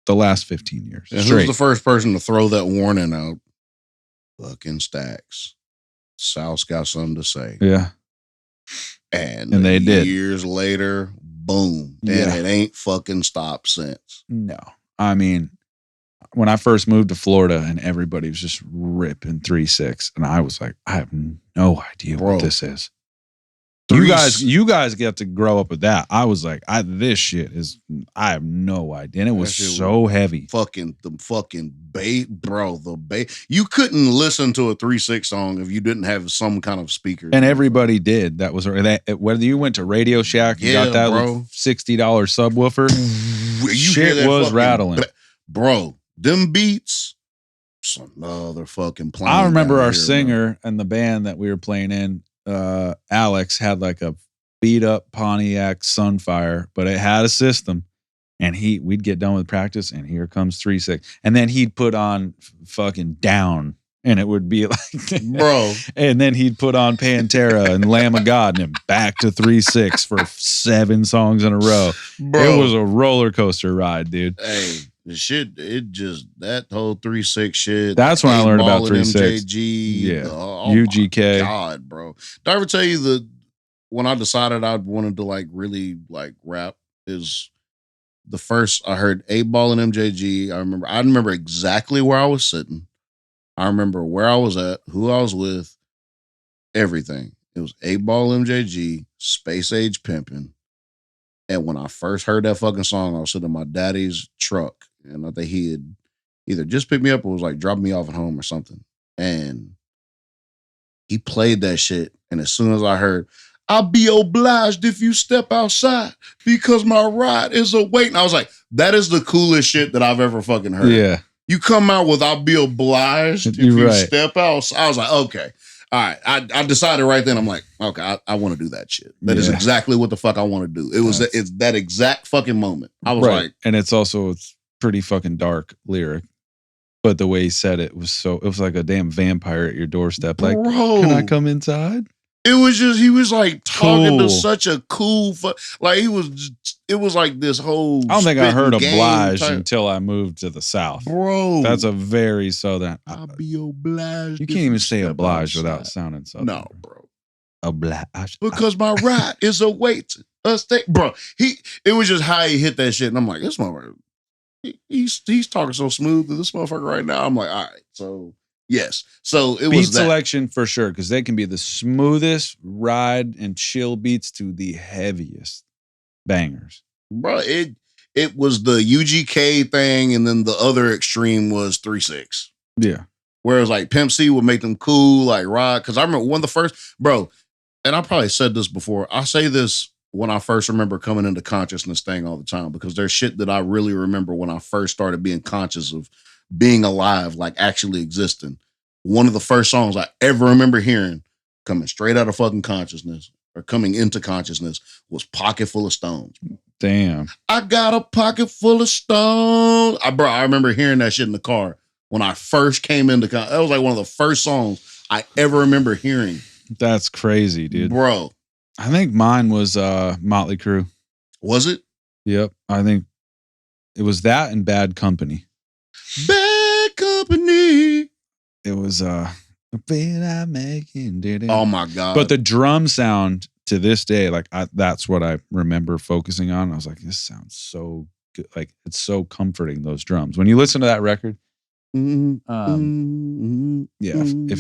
the last 15 years. And who's the first person to throw that warning out? Fucking Stacks. South's got something to say. Yeah. And they did. Years later, boom. And it ain't fucking stopped since. No. I mean, when I first moved to Florida and everybody was just ripping 3-6, and I was like, I have no idea what this is. You guys get to grow up with that. I was like, this shit is, I have no idea. And it was so heavy. The fucking bass, bro, the bass. You couldn't listen to a 3-6 song if you didn't have some kind of speaker. And everybody did. That was whether you went to Radio Shack and got that $60 subwoofer, shit was rattling. Bro, them beats, some other fucking plane. I remember our singer and the band that we were playing in, Alex, had like a beat up Pontiac Sunfire, but it had a system. And we'd get done with practice, and here comes 3-6, and then he'd put on fucking Down, and it would be like, bro. And then he'd put on Pantera and Lamb of God, and then back to 3-6 for 7 songs in a row. Bro. It was a roller coaster ride, dude. Hey, the shit, that whole 3-6 shit. That's when I learned about 3-6. MJG, yeah, UGK. God, bro. Did I ever tell you when I decided I wanted to like really like rap is the first I heard 8-Ball and MJG. I remember exactly where I was sitting. I remember where I was at, who I was with, everything. It was 8-Ball MJG, Space Age Pimpin'. And when I first heard that fucking song, I was sitting in my daddy's truck. And I think he had either just picked me up or was like dropping me off at home or something. And he played that shit. And as soon as I heard, I'll be obliged if you step outside because my ride is awaiting. I was like, that is the coolest shit that I've ever fucking heard. Yeah. You come out with I'll be obliged if you step out. I was like, okay. All right. I decided right then. I'm like, okay, I want to do that shit. That is exactly what the fuck I want to do. It's that exact fucking moment. I was like. And it's pretty fucking dark lyric. But the way he said it was like a damn vampire at your doorstep. Like, bro, can I come inside? It was just, he was like talking to such a cool, like it was like this whole. I don't think I heard obliged until I moved to the South. Bro. That's a very Southern. I'll be obliged. You can't even say obliged without sounding Southern. No, bro. Obliged. Because my ride is awaiting us. Bro, it was just how he hit that shit. And I'm like, this motherfucker. He's talking so smooth to this motherfucker right now. I'm like, all right, so yes. So it was beat selection for sure, because they can be the smoothest ride and chill beats to the heaviest bangers. Bro, it was the UGK thing, and then the other extreme was 3-6. Yeah. Whereas like Pimp C would make them cool, like rock. Because I remember one of the first, bro, and I probably said this before. I say this when I first remember coming into consciousness thing all the time, because there's shit that I really remember when I first started being conscious of being alive, like actually existing. One of the first songs I ever remember hearing coming straight out of fucking consciousness or coming into consciousness was Pocket Full of Stones. Damn. I got a pocket full of stones. I remember hearing that shit in the car when I first came into that was like one of the first songs I ever remember hearing. That's crazy, dude. Bro. I think mine was Motley Crue. Was it? Yep. I think it was that and Bad Company. Bad Company. It was oh my God. But the drum sound to this day, like that's what I remember focusing on. I was like, this sounds so good. Like it's so comforting, those drums. When you listen to that record, if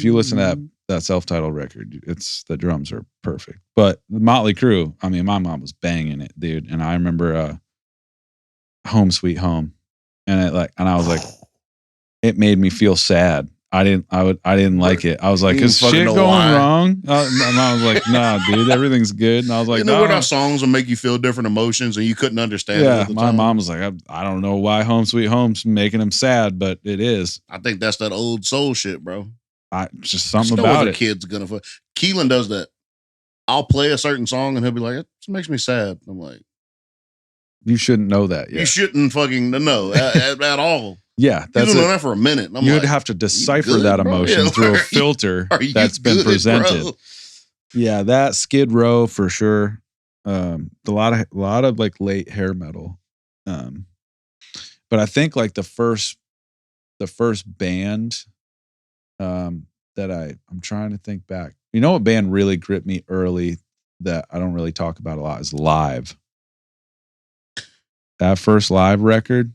you listen to that self-titled record, the drums are perfect. But the Motley Crue, I mean, my mom was banging it, dude. And I remember Home Sweet Home, and I was like, it made me feel sad. I didn't like it. I was like, is shit going wrong? And I was like, nah, dude, everything's good. And I was like, you know what, our songs will make you feel different emotions, and you couldn't understand it at the my time? mom was like, I don't know why Home Sweet Home's making him sad, but it is. I think that's that old soul shit, bro. Just something about it. Kid's gonna fuck. Keelan does that. I'll play a certain song and he'll be like, it makes me sad. I'm like, you shouldn't know that yet. You shouldn't fucking know at all. Yeah, that's you know that for a minute. You'd have to decipher that emotion through a filter that's been presented. Bro? Yeah, that Skid Row for sure. A lot of like late hair metal. But I think like the first band that I'm trying to think back. You know what band really gripped me early that I don't really talk about a lot is Live. That first Live record.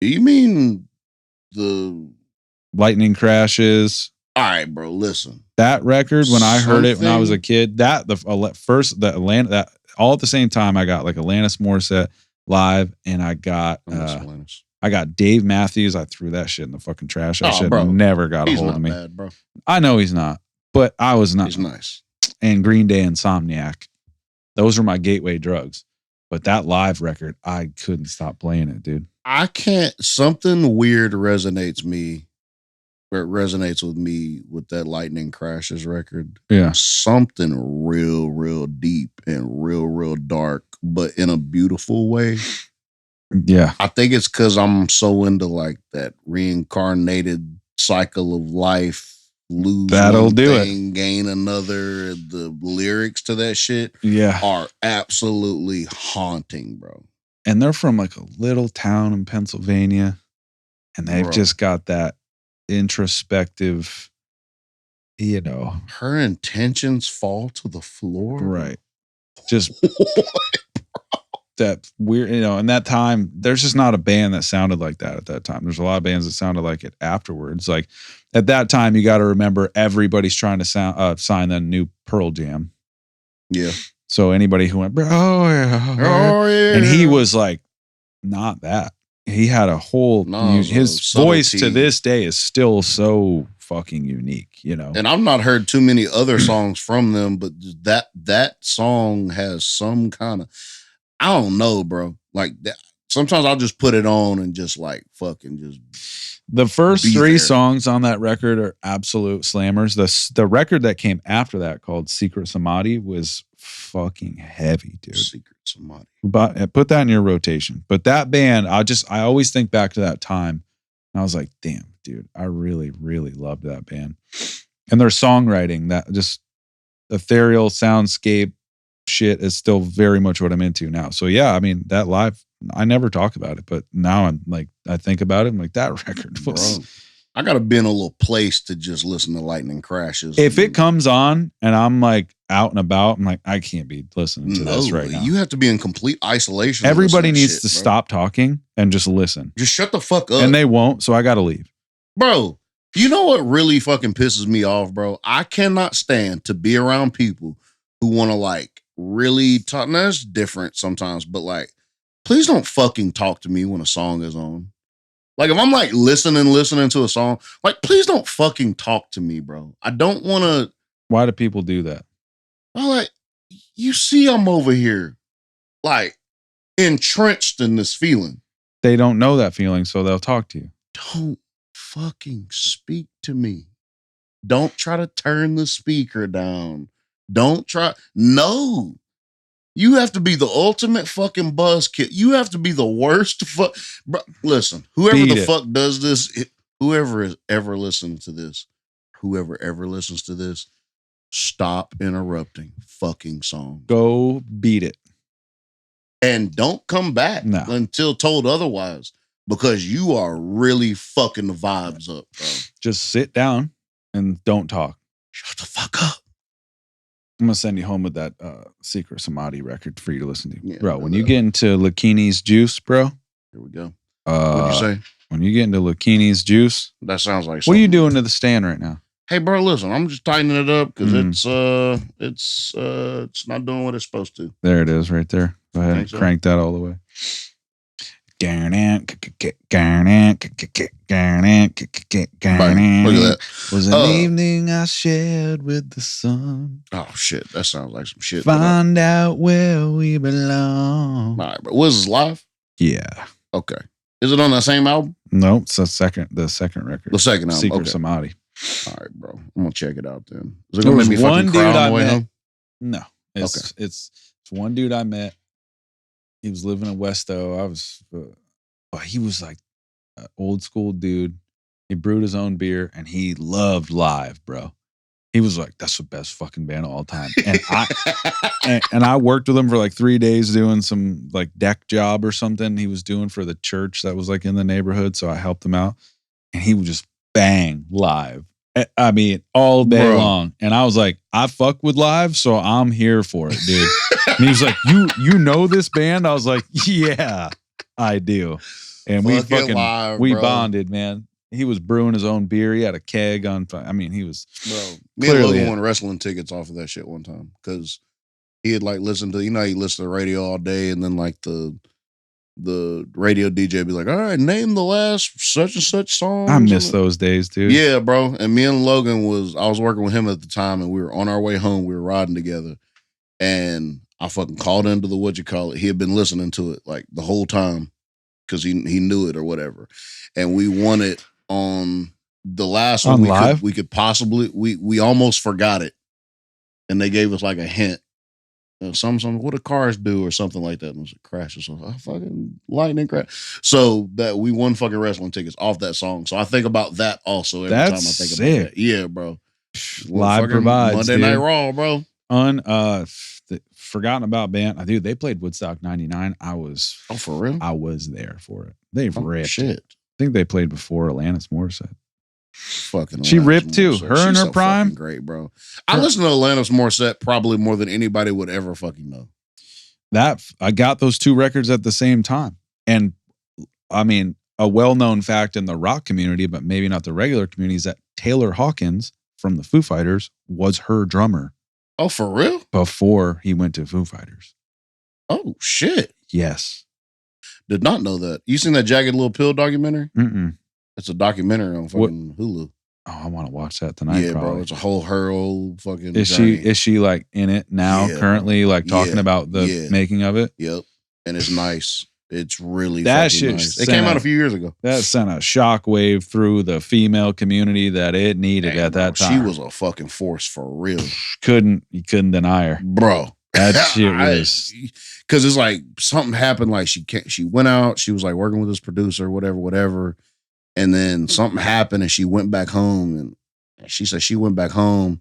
You mean the Lightning Crashes? All right, bro. Listen, that record when I heard it when I was a kid, that all at the same time, I got like Alanis Morissette Live, and I got Dave Matthews. I threw that shit in the fucking trash. That shit never got a hold of me. Bad, bro. I know he's not, but I was not. He's nice. And Green Day, Insomniac. Those were my gateway drugs. But that Live record, I couldn't stop playing it, dude. I can't. Something weird resonates with me with that Lightning Crashes record. Yeah. Something real, real deep and real, real dark, but in a beautiful way. Yeah. I think it's because I'm so into like that reincarnated cycle of life. Lose one thing, gain another. The lyrics to that shit are absolutely haunting, bro. And they're from like a little town in Pennsylvania, and they've just got that introspective, her intentions fall to the floor. Right. Just that weird, in that time, there's just not a band that sounded like that at that time. There's a lot of bands that sounded like it afterwards. Like at that time, you got to remember everybody's trying to sign the new Pearl Jam. Yeah. So anybody who went, oh yeah, and he was like, not that. He had a whole, his voice to this day is still so fucking unique, And I've not heard too many other songs from them, but that song has some kind of, I don't know, bro. Like that. Sometimes I'll just put it on and just like fucking just. The first three songs on that record are absolute slammers. The record that came after that, called Secret Samadhi, was fucking heavy, dude. Secret Samadhi. But put that in your rotation. But that band, I always think back to that time, and I was like, damn, dude, I really, really loved that band. And their songwriting, that just ethereal soundscape shit, is still very much what I'm into now. So yeah, I mean, that live, I never talk about it, but now I'm like, I think about it, I'm like, that record was. Bro, I gotta be in a little place to just listen to Lightning Crashes. If it comes on and I'm like out and about, I'm like, I can't be listening to this right now. You have to be in complete isolation. Everybody needs to stop talking and just listen. Just shut the fuck up. And they won't, so I gotta leave. Bro, you know what really fucking pisses me off, bro? I cannot stand to be around people who want to like really talk. Now, that's different sometimes, but like, please don't fucking talk to me when a song is on. Like, if I'm like listening to a song, like, please don't fucking talk to me, bro. I don't want to. Why do people do that? I'm like, you see, I'm over here, like, entrenched in this feeling. They don't know that feeling, so they'll talk to you. Don't fucking speak to me. Don't try to turn the speaker down. Don't try. No. You have to be the ultimate fucking buzzkill. You have to be the worst. Bro, listen, whoever the fuck does this, whoever has ever listened to this, whoever ever listens to this, stop interrupting fucking songs. Go beat it. And don't come back until told otherwise, because you are really fucking the vibes up, bro. Just sit down and don't talk. Shut the fuck up. I'm going to send you home with that Secret Samadhi record for you to listen to. Yeah, bro, when you get into Lakini's Juice, bro. Here we go. What'd you say? When you get into Lakini's Juice. That sounds like something. What are you doing to the stand right now? Hey, bro, listen, I'm just tightening it up because it's not doing what it's supposed to. There it is right there. Go ahead and crank that all the way. Right, look at that. Was an evening I shared with the sun. Oh shit, that sounds like some shit. Find out where we belong. All right, but was this live? Yeah. Okay. Is it on that same album? No, it's the second record. The second album. Secret Samadhi. All right, bro. I'm gonna check it out then. Is it gonna make me fucking cry on the way home? No. It's one dude I met. He was living in Westo. He was like an old school dude. He brewed his own beer and he loved live, bro. He was like, that's the best fucking band of all time. And I worked with him for like 3 days doing some like deck job or something he was doing for the church that was like in the neighborhood. So I helped him out and he would just bang live. I mean, all day long. And I was like, I fuck with live, so I'm here for it, dude. And he was like, you know this band? I was like, yeah, I do. And we bonded, man. He was brewing his own beer. He had a keg on. I mean, he was. Bro, me and Logan won wrestling tickets off of that shit one time because he had like listened to, he listened to the radio all day, and then like the radio DJ be like, all right, name the last such and such song. I miss those days, dude. Yeah, bro. And me and Logan I was working with him at the time, and we were on our way home. We were riding together, and I fucking called into the He had been listening to it like the whole time because he knew it or whatever, and we won it on the last one. We could possibly we almost forgot it, and they gave us like a hint. Something, what do cars do or something like that? And it was crashes. So fucking lightning crash. So that we won fucking wrestling tickets off that song. So I think about that also every time I think about that. Yeah, bro. Live provides Monday Night Raw, bro. Forgotten about band. Dude, they played Woodstock 99. For real? I was there for it. They ripped. Shit. I think they played before Alanis Morissette. Fucking she ripped too. Her in her prime. Great, bro. I listen to Alanis Morissette probably more than anybody would ever fucking know. I got those two records at the same time. And I mean, a well-known fact in the rock community, but maybe not the regular community, is that Taylor Hawkins from the Foo Fighters was her drummer. Oh, for real? Before he went to Foo Fighters. Oh, shit. Yes. Did not know that. You seen that Jagged Little Pill documentary? Mm-mm. It's a documentary on fucking Hulu. Oh, I want to watch that tonight. Yeah, probably. Bro. It's a whole fucking. Is she like in it now? Currently, like talking about the making of it? Yep. And it's nice. It's really that shit. Nice. It came out a few years ago. That sent a shockwave through the female community that it needed at that time. She was a fucking force for real. You couldn't deny her, bro. That shit was because it's like something happened. Like she went out. She was like working with this producer, whatever. And then something happened, and she went back home. And she said she went back home,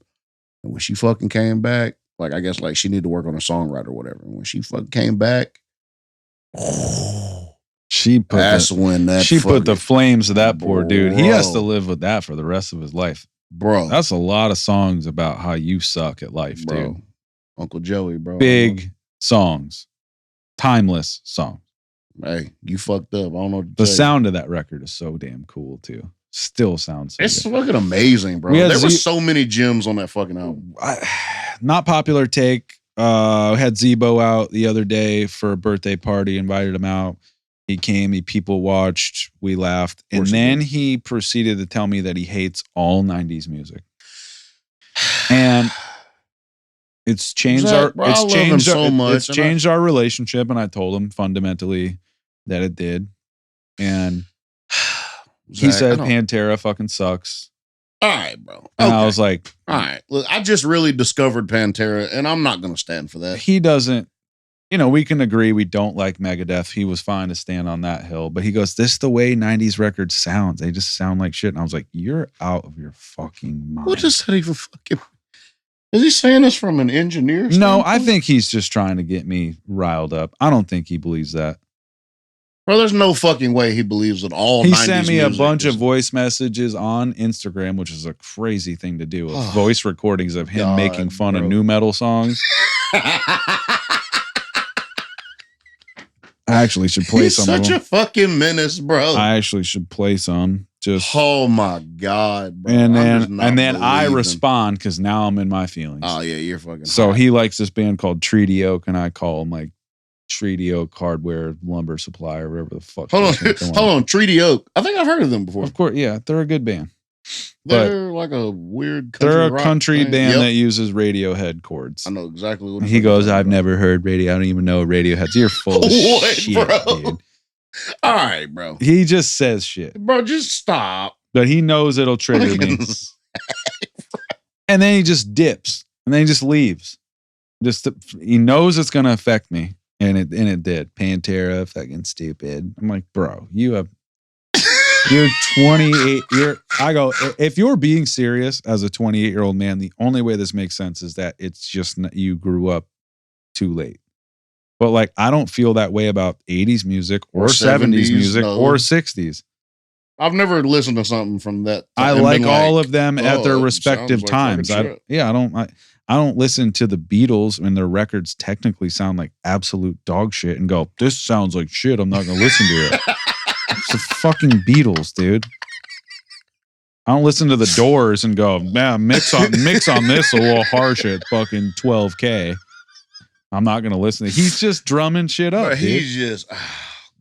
and when she fucking came back, like I guess like she needed to work on a songwriter or whatever. And when she fucking came back. She put the flames of that poor dude. He has to live with that for the rest of his life. Bro. That's a lot of songs about how you suck at life, bro. Dude. Uncle Joey, bro. Big songs. Timeless songs. Hey, you fucked up. I don't know what to The sound of that record is so damn cool, too. Still sounds so It's good. fucking amazing, bro. There were so many gems on that fucking album. Not popular take. Had Zebo out the other day for a birthday party, invited him out. He came, people watched, we laughed. And then he proceeded to tell me that he hates all 90s music. And it's changed changed our relationship. And I told him fundamentally that it did. And he said Pantera fucking sucks. All right, bro. And I was like, all right. Look, I just really discovered Pantera, and I'm not going to stand for that. He doesn't, we can agree we don't like Megadeth. He was fine to stand on that hill, but he goes, this is the way 90s records sound. They just sound like shit. And I was like, you're out of your fucking mind. What does that even fucking... Is he saying this from an engineer standpoint? No, I think he's just trying to get me riled up. I don't think he believes that. Bro, there's no fucking way he believes it all. He sent me a bunch of voice messages on Instagram, which is a crazy thing to do. With voice recordings of him making fun of new metal songs. I actually should play some of them. He's such a fucking menace, bro. I actually should play some. Just oh my god, bro. And then I respond because now I'm in my feelings. Oh yeah, you're fucking. So he likes this band called Treaty Oak, and I call him like Treaty Oak Hardware Lumber Supply or whatever the fuck. Hold on, Treaty Oak. I think I've heard of them before. Of course, yeah, they're a good band. They're like a weird country they're a rock country band that uses Radiohead chords. I know exactly what he goes. I've never heard radio. I don't even know Radiohead. You're full of shit, bro. Dude. All right, bro. He just says shit, bro. Just stop. But he knows it'll trigger me. And then he just dips, and then he just leaves. He knows it's gonna affect me. And it did. Pantera, fucking stupid. I'm like, bro, you're 28. I go, if you're being serious as a 28-year-old man, the only way this makes sense is that it's just you grew up too late. But like, I don't feel that way about 80s music or 70s music or 60s. I've never listened to something from that. I like all of them at their respective times. I don't listen to the Beatles and their records technically sound like absolute dog shit and go, this sounds like shit. I'm not going to listen to it. It's the fucking Beatles, dude. I don't listen to the Doors and go, man, mix on this a little harsh at fucking 12K. I'm not going to listen to it. He's just drumming shit up. But he's just, oh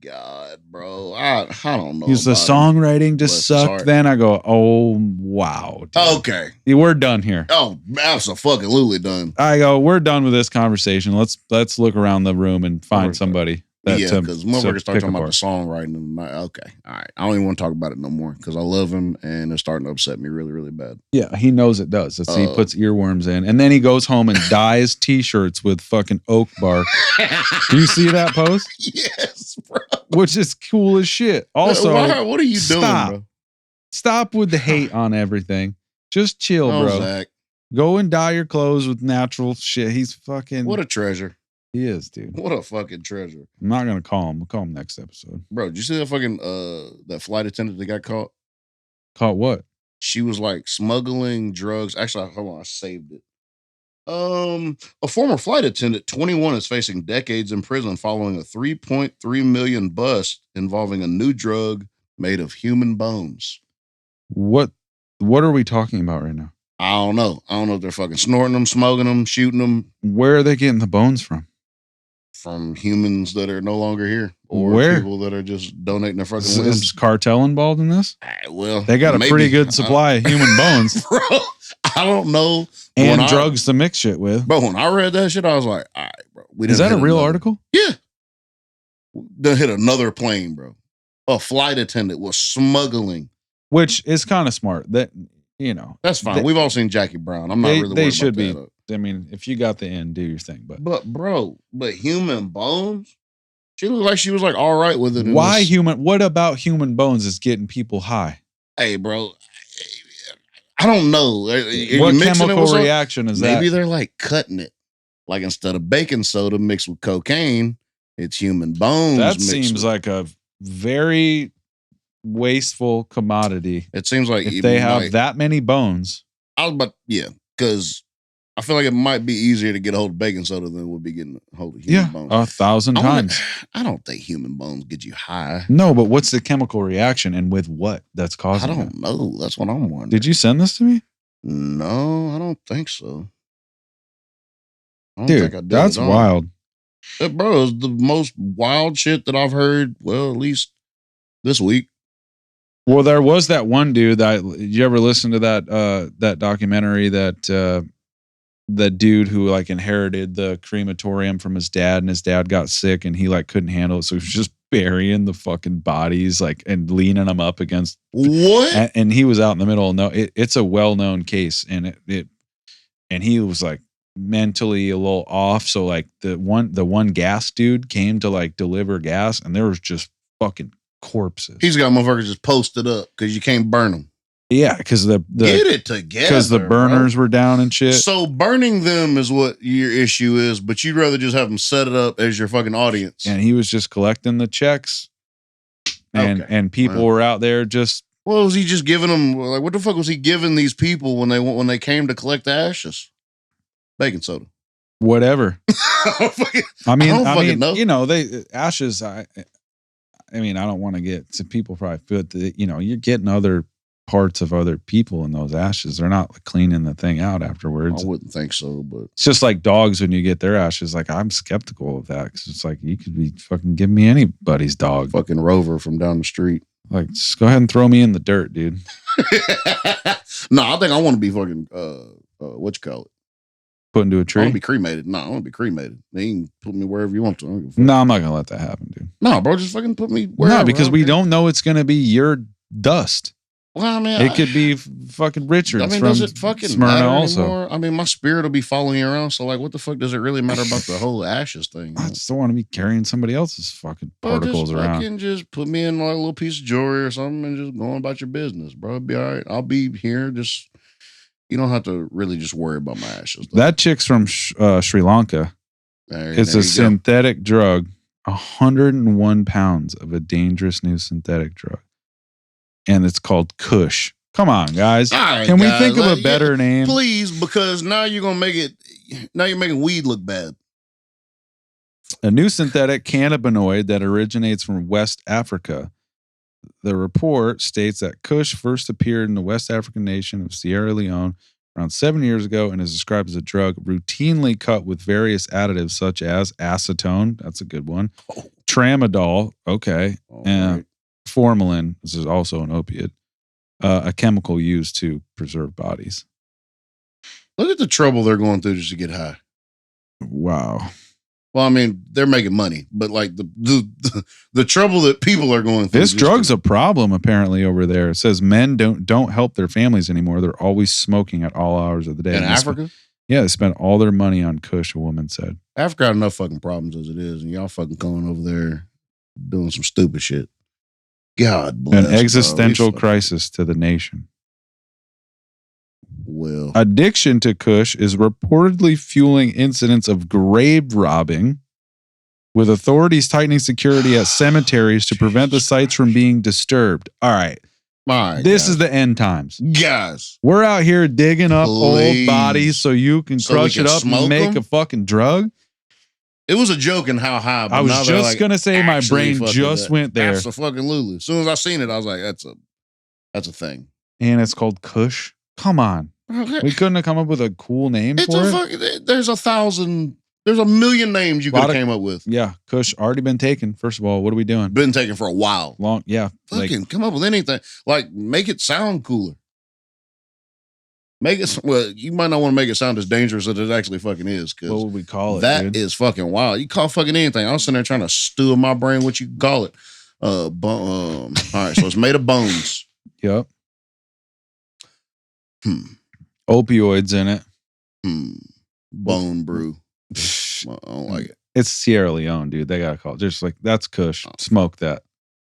God, bro. I don't know. He's the songwriting just sucked. Then I go, oh, wow. Dude. Okay. We're done here. Oh, absolutely done. I go, we're done with this conversation. Let's look around the room and find somebody. Yeah, because motherfuckers start talking about the songwriting. And okay, all right. I don't even want to talk about it no more because I love him and it's starting to upset me really, really bad. Yeah, he knows it does. He puts earworms in. And then he goes home and dyes T-shirts with fucking oak bark. Do you see that post? Yes, bro. Which is cool as shit. Also, what are you doing, bro? Stop with the hate on everything. Just chill, bro. Zach. Go and dye your clothes with natural shit. He's fucking... What a treasure. He is, dude. What a fucking treasure. I'm not gonna call him. We'll call him next episode. Bro, did you see that fucking that flight attendant that got caught? Caught what? She was like smuggling drugs. Actually, hold on, I saved it. A former flight attendant, 21, is facing decades in prison following a $3.3 million bust involving a new drug made of human bones. What are we talking about right now? I don't know. I don't know if they're fucking snorting them, smoking them, shooting them. Where are they getting the bones from? From humans that are no longer here, or people that are just donating their fucking limbs. Is cartel involved in this? Well, they got a pretty good supply of human bones. Bro, I don't know. And drugs to mix shit with. Bro, when I read that shit, I was like, all right, bro. Is that a real article? Yeah. They hit another plane, bro. A flight attendant was smuggling. Which is kind of smart. That, you know. That's fine. We've all seen Jackie Brown. I'm not really worried about that. I mean, if you got the end, do your thing. But human bones? She looked like she was like all right with it. Why human? What about human bones is getting people high? Hey, bro. I don't know. What chemical reaction is that? Maybe they're like cutting it. Like instead of baking soda mixed with cocaine, it's human bones. That seems like a very wasteful commodity. It seems like if they have that many bones. Because I feel like it might be easier to get a hold of baking soda than it would be getting a hold of human bones. 1,000 times. I don't think human bones get you high. No, but what's the chemical reaction and with what that's causing it? I don't know. That's what I'm wondering. Did you send this to me? No, I don't think so. Dude, that's wild. Bro, it's the most wild shit that I've heard, well, at least this week. Well, there was that one dude that, you ever listen to that documentary that the dude who like inherited the crematorium from his dad, and his dad got sick and he like couldn't handle it. So he was just burying the fucking bodies like and leaning them up against what? And he was out in the middle. No, it's a well-known case, and and he was like mentally a little off. So like the one gas dude came to like deliver gas, and there was just fucking corpses. He's got motherfuckers just posted up because you can't burn them. Yeah, because the get it together. Because the burners were down and shit. So burning them is what your issue is, but you'd rather just have them set it up as your fucking audience. And he was just collecting the checks, and people were out there just. What was he just giving them? Like, what the fuck was he giving these people when they came to collect the ashes? Baking soda. Whatever. I mean, know. You know, they ashes. I mean, I don't want to get to people probably feel that, you know, you're getting other parts of other people in those ashes. They're not cleaning the thing out afterwards. I wouldn't think so, but it's just like dogs when you get their ashes. Like, I'm skeptical of that because it's like you could be fucking giving me anybody's dog. Fucking Rover from down the street. Like, just go ahead and throw me in the dirt, dude. No, I think I want to be fucking what you call it? Put into a tree? I want to be cremated. No, I want to be cremated. They can put me wherever you want to. No, I'm not gonna let that happen, dude. No, bro, just fucking put me wherever. No, because we don't know it's gonna be your dust. Well, I mean, it could be fucking Richards. I mean, from does it fucking Smyrna matter also? Anymore? I mean, my spirit will be following you around. So, like, what the fuck does it really matter about the whole ashes thing? I just don't want to be carrying somebody else's fucking particles around. Just put me in like a little piece of jewelry or something and just go on about your business, bro. It'll be all right. I'll be here. Just you don't have to really just worry about my ashes. Though. That chick's from Sri Lanka. It's a synthetic drug. 101 pounds of a dangerous new synthetic drug, and it's called Kush. Come on, guys. Right, Can we think of a better name? Please, because now you're going to make it, now you're making weed look bad. A new synthetic cannabinoid that originates from West Africa. The report states that Kush first appeared in the West African nation of Sierra Leone around 7 years ago and is described as a drug routinely cut with various additives such as acetone, that's a good one, tramadol, okay, and formalin, this is also an opiate. A chemical used to preserve bodies. Look at the trouble they're going through just to get high. Wow. Well, I mean, they're making money, but like the trouble that people are going through. This drug's a problem apparently over there. It says men don't help their families anymore. They're always smoking at all hours of the day. In Africa? They spend all their money on Kush, a woman said. Africa got enough fucking problems as it is, and y'all fucking going over there doing some stupid shit. God bless. An existential crisis to the nation. Well, addiction to Kush is reportedly fueling incidents of grave robbing, with authorities tightening security at cemeteries to prevent the sites from being disturbed. All right. This is the end times. Guys. We're out here digging up old bodies so you can crush it up and make a fucking drug. It was a joke in how high. But I was just going to say my brain just went there. Absolutely. As soon as I seen it, I was like, that's a thing. And it's called Kush. Come on. We couldn't have come up with a cool name for it? There's 1,000... There's a million names you could have came up with. Yeah, Kush already been taken. First of all, what are we doing? Been taken for a while. Long, yeah. Fucking come up with anything. Like, make it sound cooler. You might not want to make it sound as dangerous as it actually fucking is. What would we call it? That is fucking wild. You call fucking anything. I was sitting there trying to stew in my brain what you call it. All right, so it's made of bones. Yep. Opioids in it. Bone brew. I don't like it. It's Sierra Leone, dude. They gotta call it. Just like, that's Kush. Smoke that.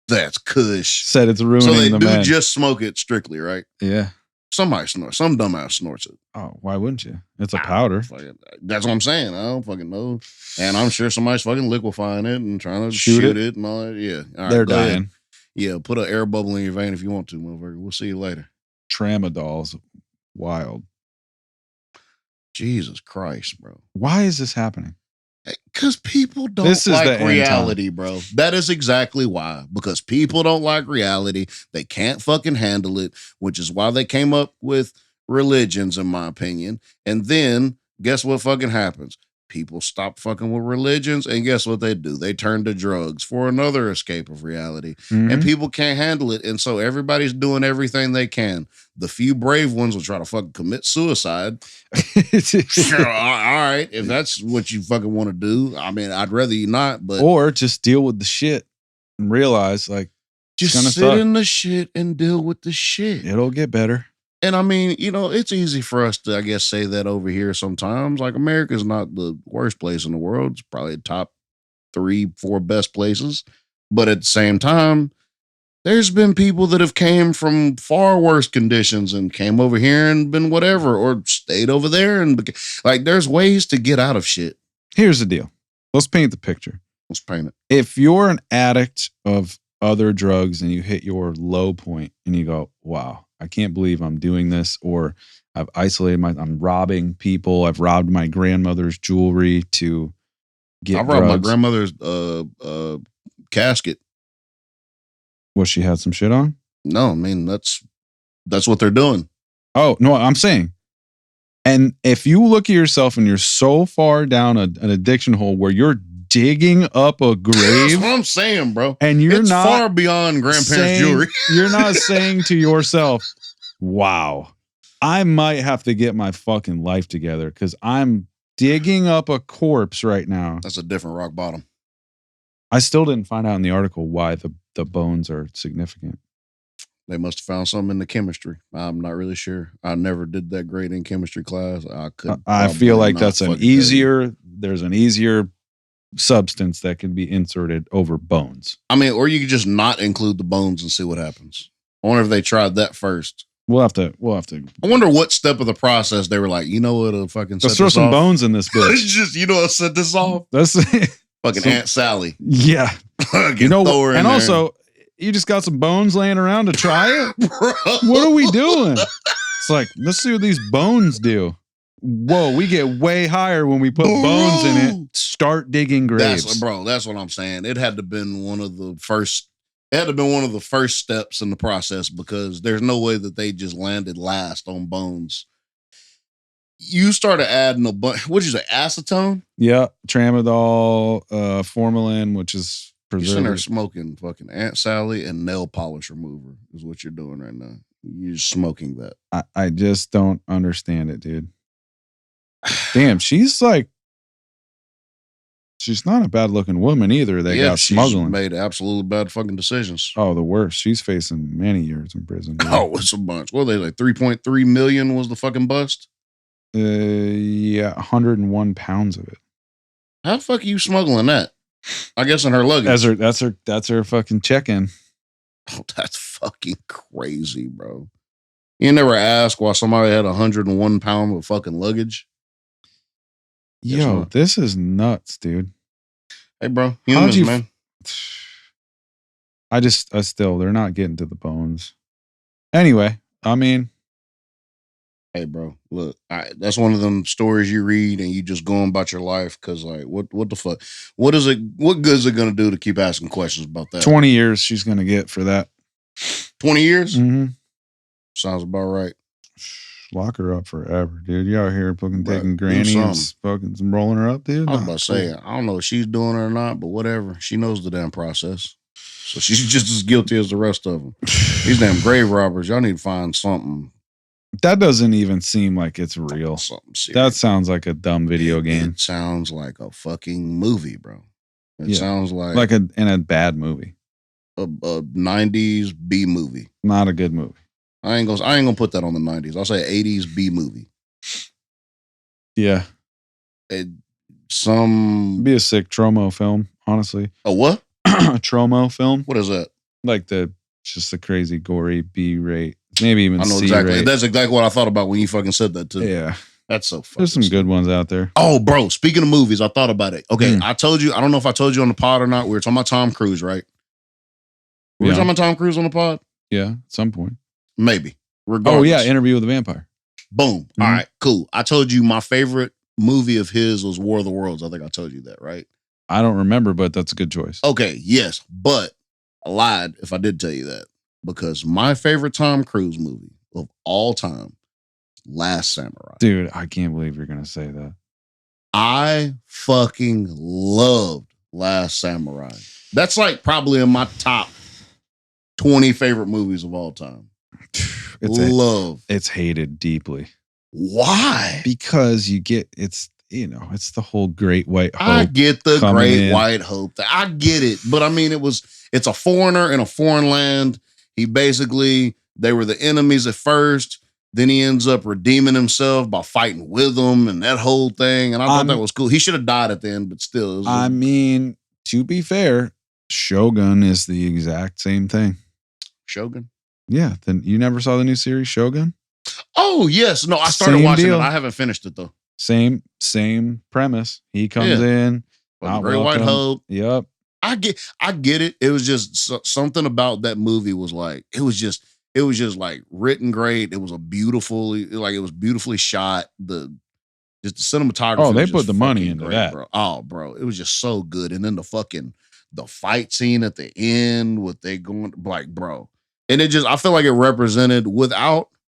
That's Kush. Said it's ruining the men. Just smoke it strictly, right? Yeah. Somebody snorts. Some dumbass snorts it. Oh, why wouldn't you? It's a powder. That's what I'm saying. I don't fucking know. And I'm sure somebody's fucking liquefying it and trying to shoot it and all that. Yeah. All right, they're dying. Ahead. Yeah, put an air bubble in your vein if you want to, motherfucker. We'll see you later. Tramadol's wild. Jesus Christ, bro. Why is this happening? Because people don't like reality, bro. That is exactly why. Because people don't like reality. They can't fucking handle it, which is why they came up with religions, in my opinion. And then, guess what fucking happens? People stop fucking with religions, and guess what they do? They turn to drugs for another escape of reality. And people can't handle it, and so everybody's doing everything they can. The few brave ones will try to fucking commit suicide. Sure, all right, if that's what you fucking want to do, I mean, I'd rather you not, but... Or just deal with the shit and realize, like, just sit in the shit and deal with the shit. It'll get better. And I mean, it's easy for us to, I guess, say that over here sometimes. Like, America's not the worst place in the world. It's probably the top 3-4 best places. But at the same time, there's been people that have came from far worse conditions and came over here and been whatever, or stayed over there. And like, there's ways to get out of shit. Here's the deal. Let's paint the picture. Let's paint it. If you're an addict of other drugs and you hit your low point and you go, wow, I can't believe I'm doing this, or I've isolated I'm robbing people. I've robbed my grandmother's jewelry to get drugs. I robbed my grandmother's casket. What, she had some shit on? No, I mean, that's what they're doing. Oh, no, I'm saying. And if you look at yourself and you're so far down an addiction hole where you're digging up a grave. That's what I'm saying, bro. And you're not far beyond grandparents' jewelry. You're not saying to yourself, wow, I might have to get my fucking life together because I'm digging up a corpse right now. That's a different rock bottom. I still didn't find out in the article why the bones are significant. They must have found something in the chemistry. I'm not really sure. I never did that great in chemistry class. I feel like there's an easier substance that can be inserted over bones. I mean, or you could just not include the bones and see what happens. I wonder if they tried that first. We'll have to. I wonder what step of the process they were like, what'll fucking let's throw some bones in this bitch. It's just, what set this off? That's fucking Aunt Sally. Yeah. And also, you just got some bones laying around to try it? Bro. What are we doing? It's like, let's see what these bones do. Whoa, we get way higher when we put bones in it. Start digging graves. That's what I'm saying. It had to have been one of the first steps in the process, because there's no way that they just landed last on bones. You started adding a bunch. What'd you say? Acetone? Yeah, tramadol, formalin, which is preservative. You're sitting there smoking fucking Aunt Sally and nail polish remover is what you're doing right now. You're just smoking that. I just don't understand it, dude. Damn, she's not a bad looking woman either. They got smuggling. She's made absolutely bad fucking decisions. Oh, the worst. She's facing many years in prison. Dude. Oh, it's a bunch. What are they, like 3.3 million was the fucking bust? Yeah, 101 pounds of it. How the fuck are you smuggling that? I guess in her luggage. That's her fucking check-in. Oh, that's fucking crazy, bro. You never ask why somebody had 101 pound of fucking luggage? Yo, this is nuts, dude. Hey, bro. Humans, man. I still, they're not getting to the bones. Anyway, I mean, hey, bro, look, that's one of them stories you read and you just go about your life because, like, what the fuck? What good is it gonna do to keep asking questions about that? 20 years she's gonna get for that. 20 years? Mm-hmm. Sounds about right. Lock her up forever, dude. You out here fucking taking granny and fucking rolling her up, dude? I was about to say, I don't know if she's doing it or not, but whatever. She knows the damn process. So she's just as guilty as the rest of them. These damn grave robbers, y'all need to find something. That doesn't even seem like it's real. Something serious. That sounds like a dumb video game. It sounds like a fucking movie, bro. It sounds like in a bad movie. A 90s B movie. Not a good movie. I ain't gonna put that on the 90s. I'll say 80s B movie. Yeah. It'd be a sick Tromo film, honestly. A what? A Tromo film. What is that? Like just the crazy gory B rate. Maybe even C exactly. rate. That's exactly what I thought about when you fucking said that too. Yeah. That's so fucking There's some good ones out there. Oh, bro. Speaking of movies, I thought about it. Okay, I told you, I don't know if I told you on the pod or not. We were talking about Tom Cruise, right? We were talking about Tom Cruise on the pod? Yeah, at some point. Maybe. Regardless. Oh, yeah, Interview with the Vampire. Boom. All right, cool. I told you my favorite movie of his was War of the Worlds. I think I told you that, right? I don't remember, but that's a good choice. Okay, yes. But I lied if I did tell you that. Because my favorite Tom Cruise movie of all time, Last Samurai. Dude, I can't believe you're going to say that. I fucking loved Last Samurai. That's like probably in my top 20 favorite movies of all time. It's hated deeply. Why? Because it's the whole Great White Hope. I get the Great White Hope. I get it. But I mean, it's a foreigner in a foreign land. They were the enemies at first. Then he ends up redeeming himself by fighting with them and that whole thing. And I thought that was cool. He should have died at the end, but still. I mean, to be fair, Shogun is the exact same thing. Shogun? Yeah. Then you never saw the new series, Shogun? Oh, yes. No, I started watching it. I haven't finished it, though. Same premise. He comes in. Great White Hope. Yep. I get it. It was just something about that movie was like, it was just like written great. It was beautifully shot. Just the cinematography. Oh, they put the money into great, that. Bro. Oh, bro. It was just so good. And then the fight scene at the end with they going like, bro. And I feel like it represented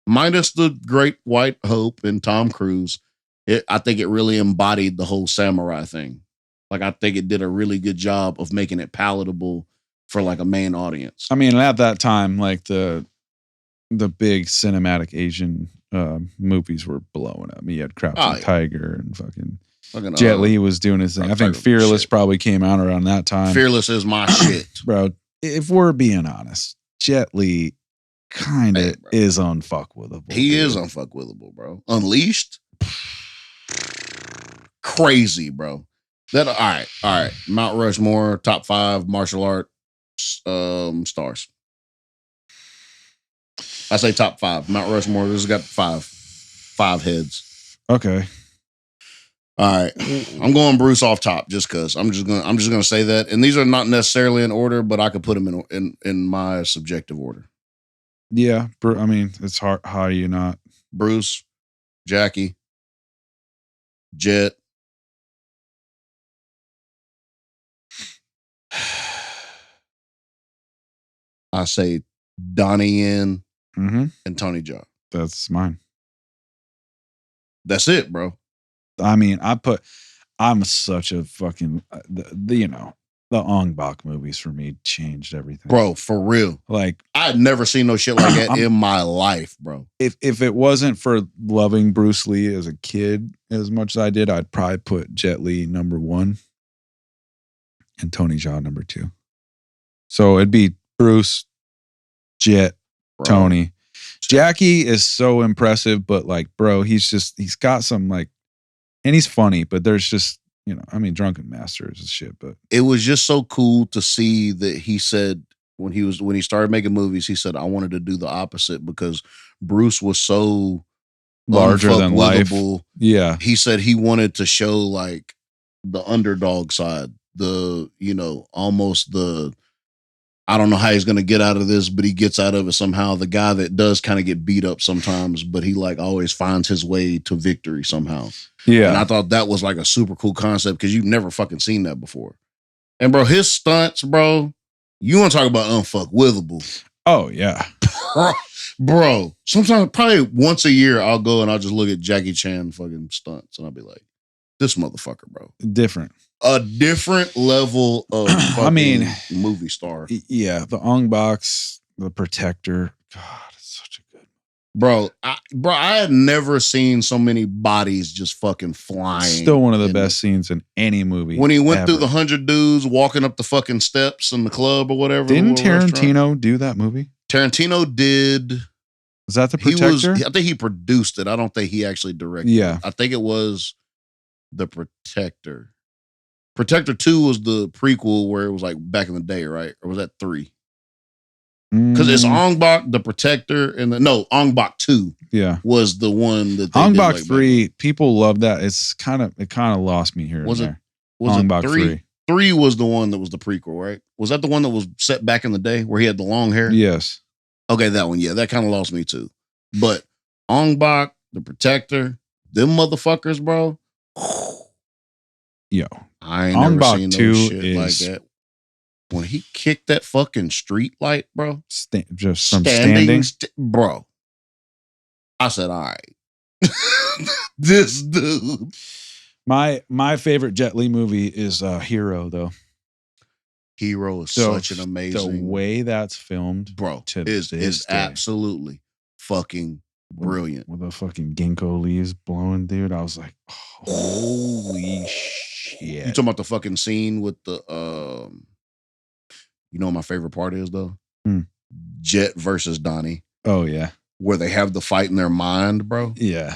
minus the Great White Hope and Tom Cruise. I think it really embodied the whole samurai thing. Like, I think it did a really good job of making it palatable for like a main audience. I mean, at that time, like the big cinematic Asian movies were blowing up. You had Crouching Tiger and fucking Jet Li was doing his thing. I think Fearless probably came out around that time. Fearless is my shit. Bro, if we're being honest, Jet Li kind of is unfuckwithable. He is unfuckwithable, bro. Unleashed? Crazy, bro. All right. Mount Rushmore, top 5 martial art stars. I say top 5. Mount Rushmore, this has got 5 heads. Okay. All right. I'm going Bruce off top just because I'm just gonna say that. And these are not necessarily in order, but I could put them in my subjective order. Yeah, I mean, it's hard. How do you not? Bruce, Jackie, Jet. I say Donnie Yen and Tony Jaa. That's mine. That's it, bro. I mean, I'm such a fucking, the Ong Bak movies for me changed everything. Bro, for real. Like, I'd never seen no shit like that in my life, bro. If it wasn't for loving Bruce Lee as a kid as much as I did, I'd probably put Jet Li number 1 and Tony Jaa number 2. So it'd be Bruce, Jet, Tony. Jackie is so impressive, but like, bro, he's got some like, and he's funny, but there's just, Drunken Master is shit, but it was just so cool to see that he said when he started making movies, he said, I wanted to do the opposite because Bruce was so larger than life. Yeah. He said he wanted to show like the underdog side, almost the I don't know how he's going to get out of this, but he gets out of it somehow. The guy that does kind of get beat up sometimes, but he like always finds his way to victory somehow. Yeah. And I thought that was like a super cool concept because you've never fucking seen that before. And bro, his stunts, bro, you want to talk about unfuckwithable. Oh, yeah. Bro, sometimes probably once a year I'll go and I'll just look at Jackie Chan fucking stunts and I'll be like, this motherfucker, bro. Different. A different level of fucking movie star. Yeah, the Ong Box, the Protector. God, it's such a good. Bro, I had never seen so many bodies just fucking flying. Still one of the best scenes in any movie. When he went through the 100 dudes walking up the fucking steps in the club or whatever. Didn't Tarantino do that movie? Tarantino did. Was that the Protector? I think he produced it. I don't think he actually directed it. I think it was the Protector. Protector 2 was the prequel where it was like back in the day, right? Or was that 3? Because it's Ong Bak, the Protector, and Ong Bak 2. Yeah, was the one that Ong Bak 3. People love that. It kind of lost me here. Was it? Was Ong Bak 3? 3 was the one that was the prequel, right? Was that the one that was set back in the day where he had the long hair? Yes. Okay, that one. Yeah, that kind of lost me too. But Ong Bak, the Protector, them motherfuckers, bro. Yo, I ain't never seen no shit like that. When he kicked that fucking street light, bro. Just from standing? Bro. I said, all right. This dude. My favorite Jet Li movie is Hero, though. Hero is such an amazing. The way that's filmed, bro, is absolutely fucking brilliant. With the fucking ginkgo leaves blowing, dude. I was like, holy shit. You talking about the fucking scene with the you know what my favorite part is though? Jet versus Donnie. Oh yeah. Where they have the fight in their mind, bro. Yeah.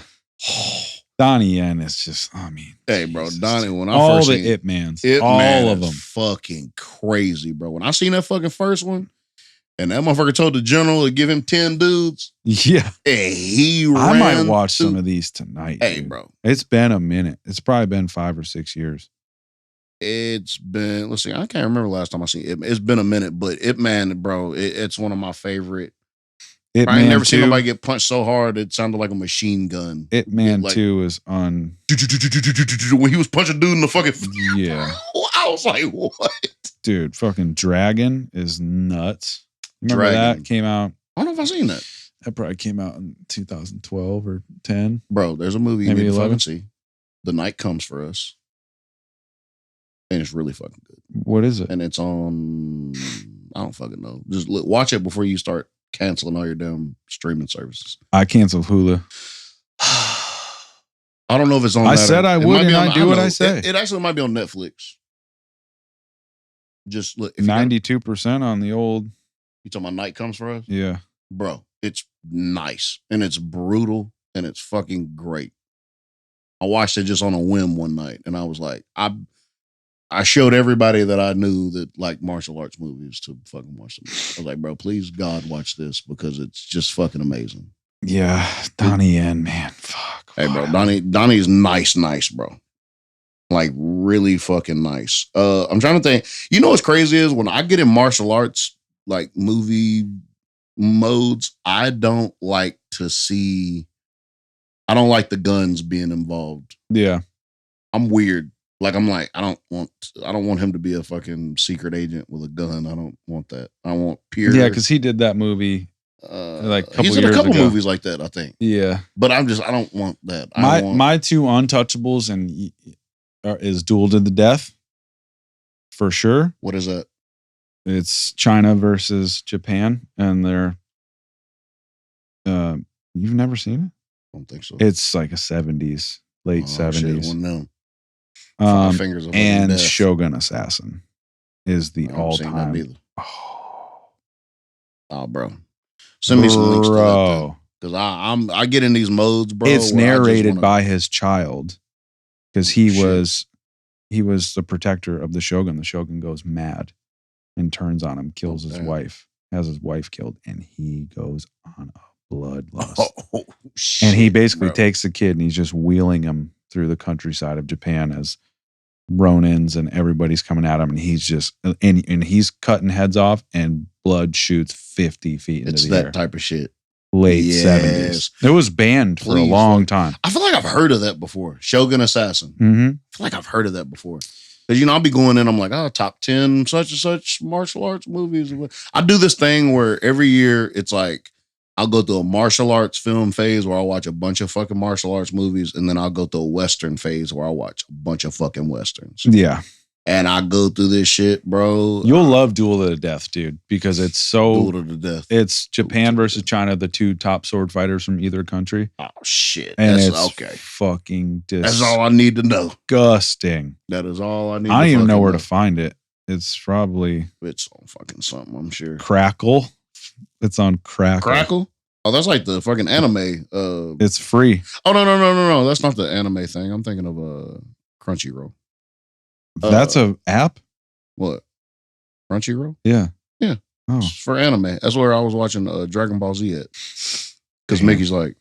Donnie Yen is just, hey, bro, Donnie, when I all first the seen Ip Mans, all of them, fucking crazy, bro. When I seen that fucking first one, and that motherfucker told the general to give him 10 dudes, yeah, hey, I might watch some of these tonight. Hey, dude. Bro, it's been a minute. It's probably been 5 or 6 years. It's been. Let's see. I can't remember last time I seen it. It's been a minute, but Ip Man, bro, it's one of my favorite. I ain't never seen nobody get punched so hard it sounded like a machine gun. Ip Man 2 is on. When he was punching dude in the fucking. Yeah. I was like, what? Dude, fucking Dragon is nuts. Remember that came out? I don't know if I've seen that. That probably came out in 2012 or 10. Bro, there's a movie maybe you need 11. To fucking see. The Night Comes for Us. And it's really fucking good. What is it? And it's on. I don't fucking know. Just watch it before you start canceling all your damn streaming services. I canceled Hulu. I don't know if it's on. I said I would, and I do what I say. It actually might be on Netflix. Just look. 92% on the old. You talking about Night Comes for Us? Yeah, bro, it's nice and it's brutal and it's fucking great. I watched it just on a whim one night, and I was like, I showed everybody that I knew that liked martial arts movies to fucking watch them. I was like, bro, please God watch this because it's just fucking amazing. Yeah, Donnie Yen, man, fuck. Hey, bro, Donnie's nice, bro. Like really fucking nice. I'm trying to think. You know what's crazy is when I get in martial arts like movie modes, I don't like the guns being involved. Yeah, I'm weird. Like I'm like I don't want him to be a fucking secret agent with a gun. I don't want that. I want pure. Yeah, because he did that movie. Like he's in a couple movies like that, I think. Yeah, but I don't want that. My two untouchables is Duel to the Death, for sure. What is that? It's China versus Japan, and they're. You've never seen it? I don't think so. It's like a 70s, late 70s. Shit, no. Fingers of and death. Shogun Assassin is the all-time. Oh, bro. Send me some links to that. Because I get in these modes, bro. It's narrated by his child. Because he was the protector of the Shogun. The Shogun goes mad and turns on him, kills his wife, has his wife killed, and he goes on a bloodlust. Oh, shit, and he basically takes the kid and he's just wheeling him through the countryside of Japan as Ronins and everybody's coming at him, and he's just and he's cutting heads off, and blood shoots 50 feet into the air. It's that type of shit. Late 70s. It was banned for a long time. I feel like I've heard of that before. Shogun Assassin. Mm-hmm. I feel like I've heard of that before. Because, I'll be going in, I'm like, top 10 such and such martial arts movies. I do this thing where every year it's like, I'll go through a martial arts film phase where I'll watch a bunch of fucking martial arts movies, and then I'll go through a Western phase where I'll watch a bunch of fucking Westerns. Yeah. And I go through this shit, bro. You'll love Duel to the Death, dude, because it's so... Duel to the Death. It's Japan versus China, the two top sword fighters from either country. Oh, shit. And it's okay. Fucking That's all I need to know. Disgusting. That is all I need to know. I don't even know where to find it. It's probably... It's on fucking something, I'm sure. Crackle. It's on Crackle. Crackle? Oh, that's like the fucking anime. It's free. Oh, no. That's not the anime thing. I'm thinking of Crunchyroll. That's a app? What? Crunchyroll? Yeah. Yeah. Oh. It's for anime. That's where I was watching Dragon Ball Z at. Because Mickey's like,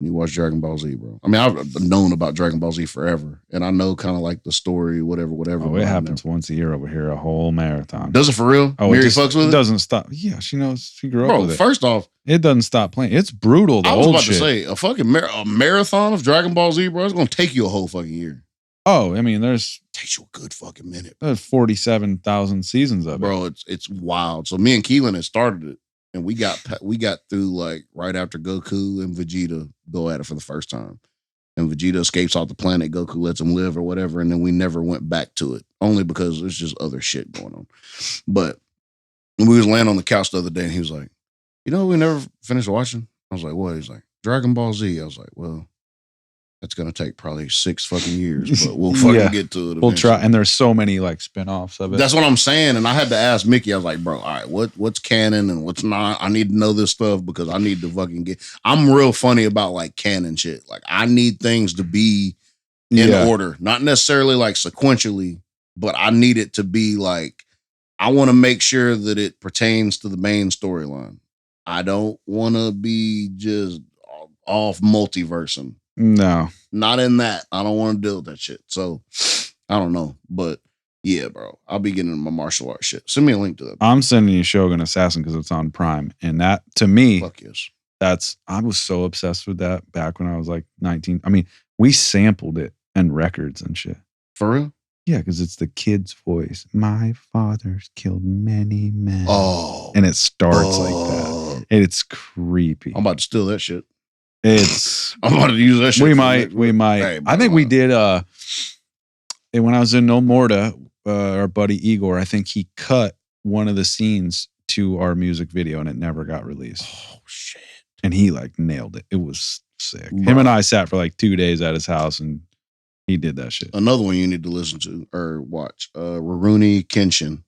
you watch Dragon Ball Z, bro. I mean, I've known about Dragon Ball Z forever. And I know kind of like the story, whatever. Oh, it happens once a year over here, a whole marathon. Does it for real? Oh, Mary fucks with it? It doesn't stop. Yeah, she knows. She grew up with it. First off, it doesn't stop playing. It's brutal. I was about to say, a fucking marathon of Dragon Ball Z, bro, it's going to take you a whole fucking year. Oh, I mean, takes you a good fucking minute. There's 47,000 seasons of it, bro. It's wild. So me and Keelan had started it, and we got through like right after Goku and Vegeta go at it for the first time, and Vegeta escapes off the planet. Goku lets him live or whatever, and then we never went back to it, only because there's just other shit going on. But when we was laying on the couch the other day, and he was like, we never finished watching. I was like, what? He's like, Dragon Ball Z. I was like, well, that's going to take probably 6 fucking years, but we'll fucking get to it. We'll try. And there's so many like spinoffs of it. That's what I'm saying. And I had to ask Mickey, I was like, bro, all right, what's canon and what's not? I need to know this stuff because I need to fucking I'm real funny about like canon shit. Like I need things to be in order, not necessarily like sequentially, but I need it to be like, I want to make sure that it pertains to the main storyline. I don't want to be just off multiversing. No, not in that. I don't want to deal with that shit. So I don't know, but yeah, bro, I'll be getting into my martial arts shit. Send me a link to that. I'm sending you Shogun Assassin because it's on Prime, and that to me, fuck yes. I was so obsessed with that back when I was like 19. I mean, we sampled it and records and shit. For real? Yeah, because it's the kid's voice. My father's killed many men. Oh, and it starts like that. It's creepy. I'm about to steal that shit. I'm about to use that shit. We might. Hey, I think we did. When I was in No Morta, our buddy Igor, I think he cut one of the scenes to our music video, and it never got released. Oh shit! And he like nailed it. It was sick. Bro. Him and I sat for like 2 days at his house, and he did that shit. Another one you need to listen to or watch, Rurouni Kenshin,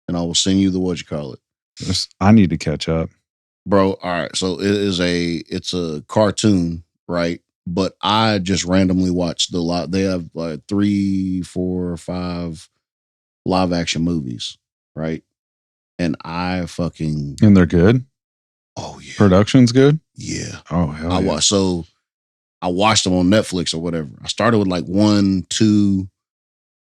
and I will send you the what you call it. I need to catch up. Bro, all right. So it's a cartoon, right? But I just randomly watched they have like 3, 4, 5 live action movies, right? And I fucking and they're good. Oh yeah, production's good. Yeah. Oh hell yeah. I watched them on Netflix or whatever. I started with like 1, 2,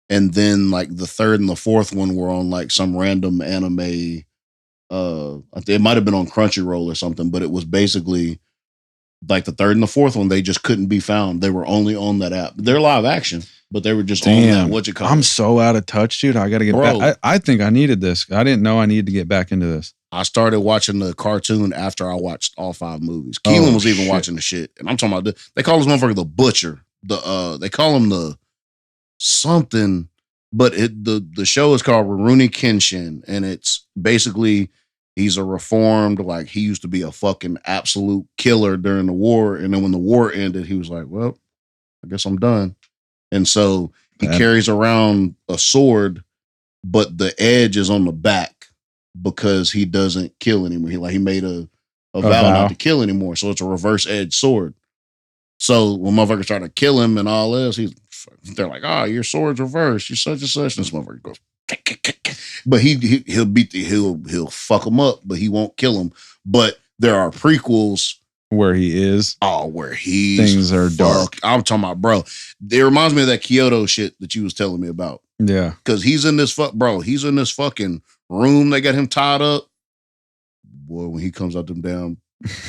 and then like the third and the fourth one were on like some random anime. It might have been on Crunchyroll or something, but it was basically like the third and the fourth one. They just couldn't be found. They were only on that app. They're live action, but they were just on that. I'm so out of touch, dude. I got to get back. I think I needed this. I didn't know I needed to get back into this. I started watching the cartoon after I watched all 5 movies. Keelan was even watching the shit, and I'm talking about they call this motherfucker the Butcher. They call him the something, but the show is called Rurouni Kenshin, and it's basically. He's a reformed, like he used to be a fucking absolute killer during the war. And then when the war ended, he was like, well, I guess I'm done. And so he carries around a sword, but the edge is on the back because he doesn't kill anymore. He made a vow not to kill anymore. So it's a reverse edge sword. So when motherfuckers try to kill him and all this, they're like, your sword's reversed. You're such and such. And this motherfucker goes, but he'll fuck him up, but he won't kill him. But there are prequels where he is. Oh, where he's things are dark. I'm talking about, bro. It reminds me of that Kyoto shit that you was telling me about. Yeah. Because he's in this he's in this fucking room. They got him tied up. Boy, when he comes out them damn,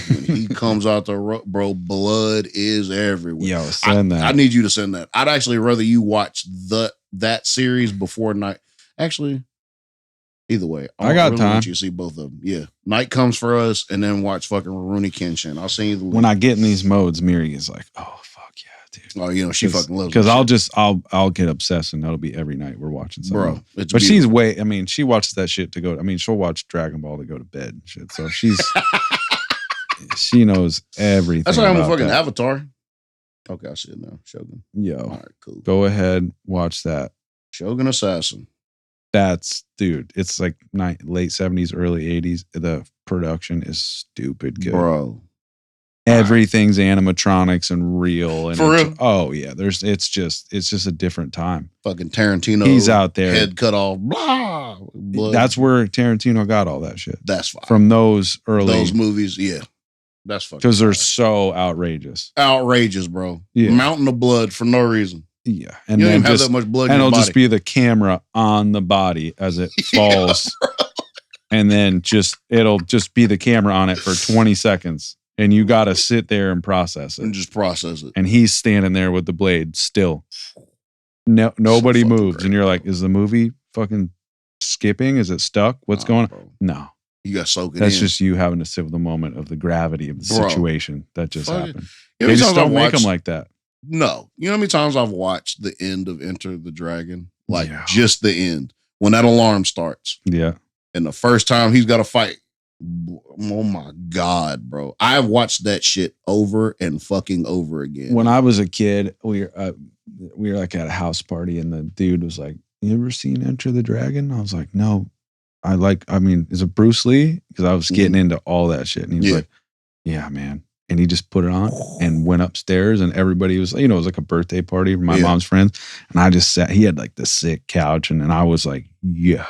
when he comes out the bro, blood is everywhere. Yo, send that. I need you to send that. I'd actually rather you watch that series before Night. Actually, either way, I got really time. want you to see both of them. Yeah, Night Comes for Us, and then watch fucking Rurouni Kenshin. I'll send you the link. When I get in these modes, Miri is like, "Oh fuck yeah, dude!" Oh, you know she fucking loves. Because I'll get obsessed, and that'll be every night we're watching something. Bro, but beautiful. she's way. I mean, she watches that shit to go. I mean, she'll watch Dragon Ball to go to bed and shit. So she's she knows everything. That's why I'm a fucking Avatar. Okay, I see it now. Shogun. Yo, all right, cool. Go ahead, watch that. Shogun Assassin. That's, dude, it's like late 70s, early 80s. The production is stupid good. Bro. Everything's animatronics and real. And for real? Oh, yeah. It's just a different time. Fucking Tarantino. He's out there. Head cut off. Blah. Blood. That's where Tarantino got all that shit. That's fine. From those movies, yeah. That's fucking. Because they're so outrageous. Outrageous, bro. Yeah. Mountain of blood for no reason. Yeah, and you don't even have that much blood. And it'll just be the camera on the body as it falls, and then it'll just be the camera on it for 20 seconds, and you got to sit there and process it. And just process it. And he's standing there with the blade still. No, nobody moves, great, and you're like, "Is the movie fucking skipping? Is it stuck? What's going on?" Bro. No, you got soaked in. That's just you having to sit with the moment of the gravity of the situation that just happened. They just don't make them like that. No. You know how many times I've watched the end of Enter the Dragon? Like, just the end. When that alarm starts. Yeah. And the first time he's got to fight. Oh, my God, bro. I've watched that shit over and fucking over again. When I was a kid, we were like at a house party, and the dude was like, "You ever seen Enter the Dragon?" I was like, "No." Is it Bruce Lee? Because I was getting into all that shit. And he was like, "Yeah, man." And he just put it on and went upstairs, and everybody was, it was like a birthday party for my mom's friends. And I just sat, he had like the sick couch, and I was like, yo,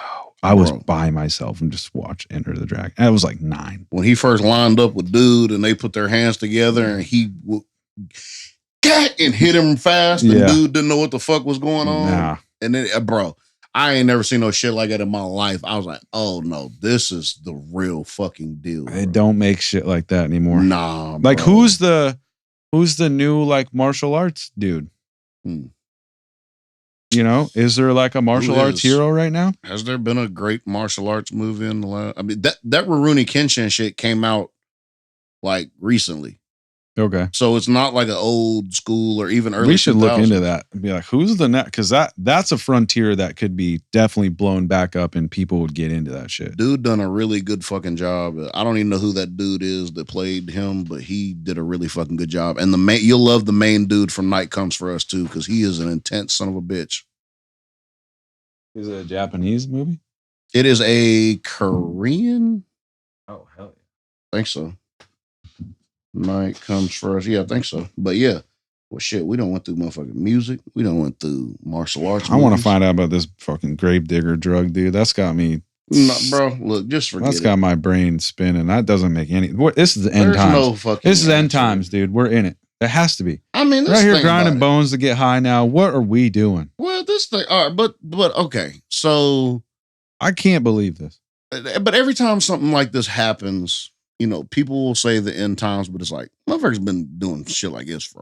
I was by myself and just watched Enter the Dragon. I was like 9. When he first lined up with dude and they put their hands together and he and hit him fast, and dude didn't know what the fuck was going on. Nah. And then, bro, I ain't never seen no shit like that in my life. I was like, oh no, this is the real fucking deal. They don't make shit like that anymore. Nah, like bro. who's the new like martial arts dude? Is there like a martial arts hero right now? Has there been a great martial arts movie in the last? I mean, that Rurouni Kenshin shit came out like recently. Okay. So it's not like an old school or even early. We should look into that and be like, who's the next? Because that's a frontier that could be definitely blown back up and people would get into that shit. Dude done a really good fucking job. I don't even know who that dude is that played him, but he did a really fucking good job. And you'll love the main dude from Night Comes for Us too, because he is an intense son of a bitch. Is it a Japanese movie? It is a Korean. Oh, hell yeah. I think so. Night Comes for Us. Yeah, I think so. But yeah. Well, shit, we don't went through motherfucking music. We don't went through martial arts. I want to find out about this fucking gravedigger drug, dude. That's got me. No, bro, look, just forget That's got my brain spinning. That doesn't make any. This is the end times. No fucking. This is end times, dude. We're in it. It has to be. I mean, right here grinding bones to get high now. What are we doing? Well, this thing. All right, but okay. So I can't believe this. But every time something like this happens, people will say the end times, but it's like, motherfuckers been doing shit like this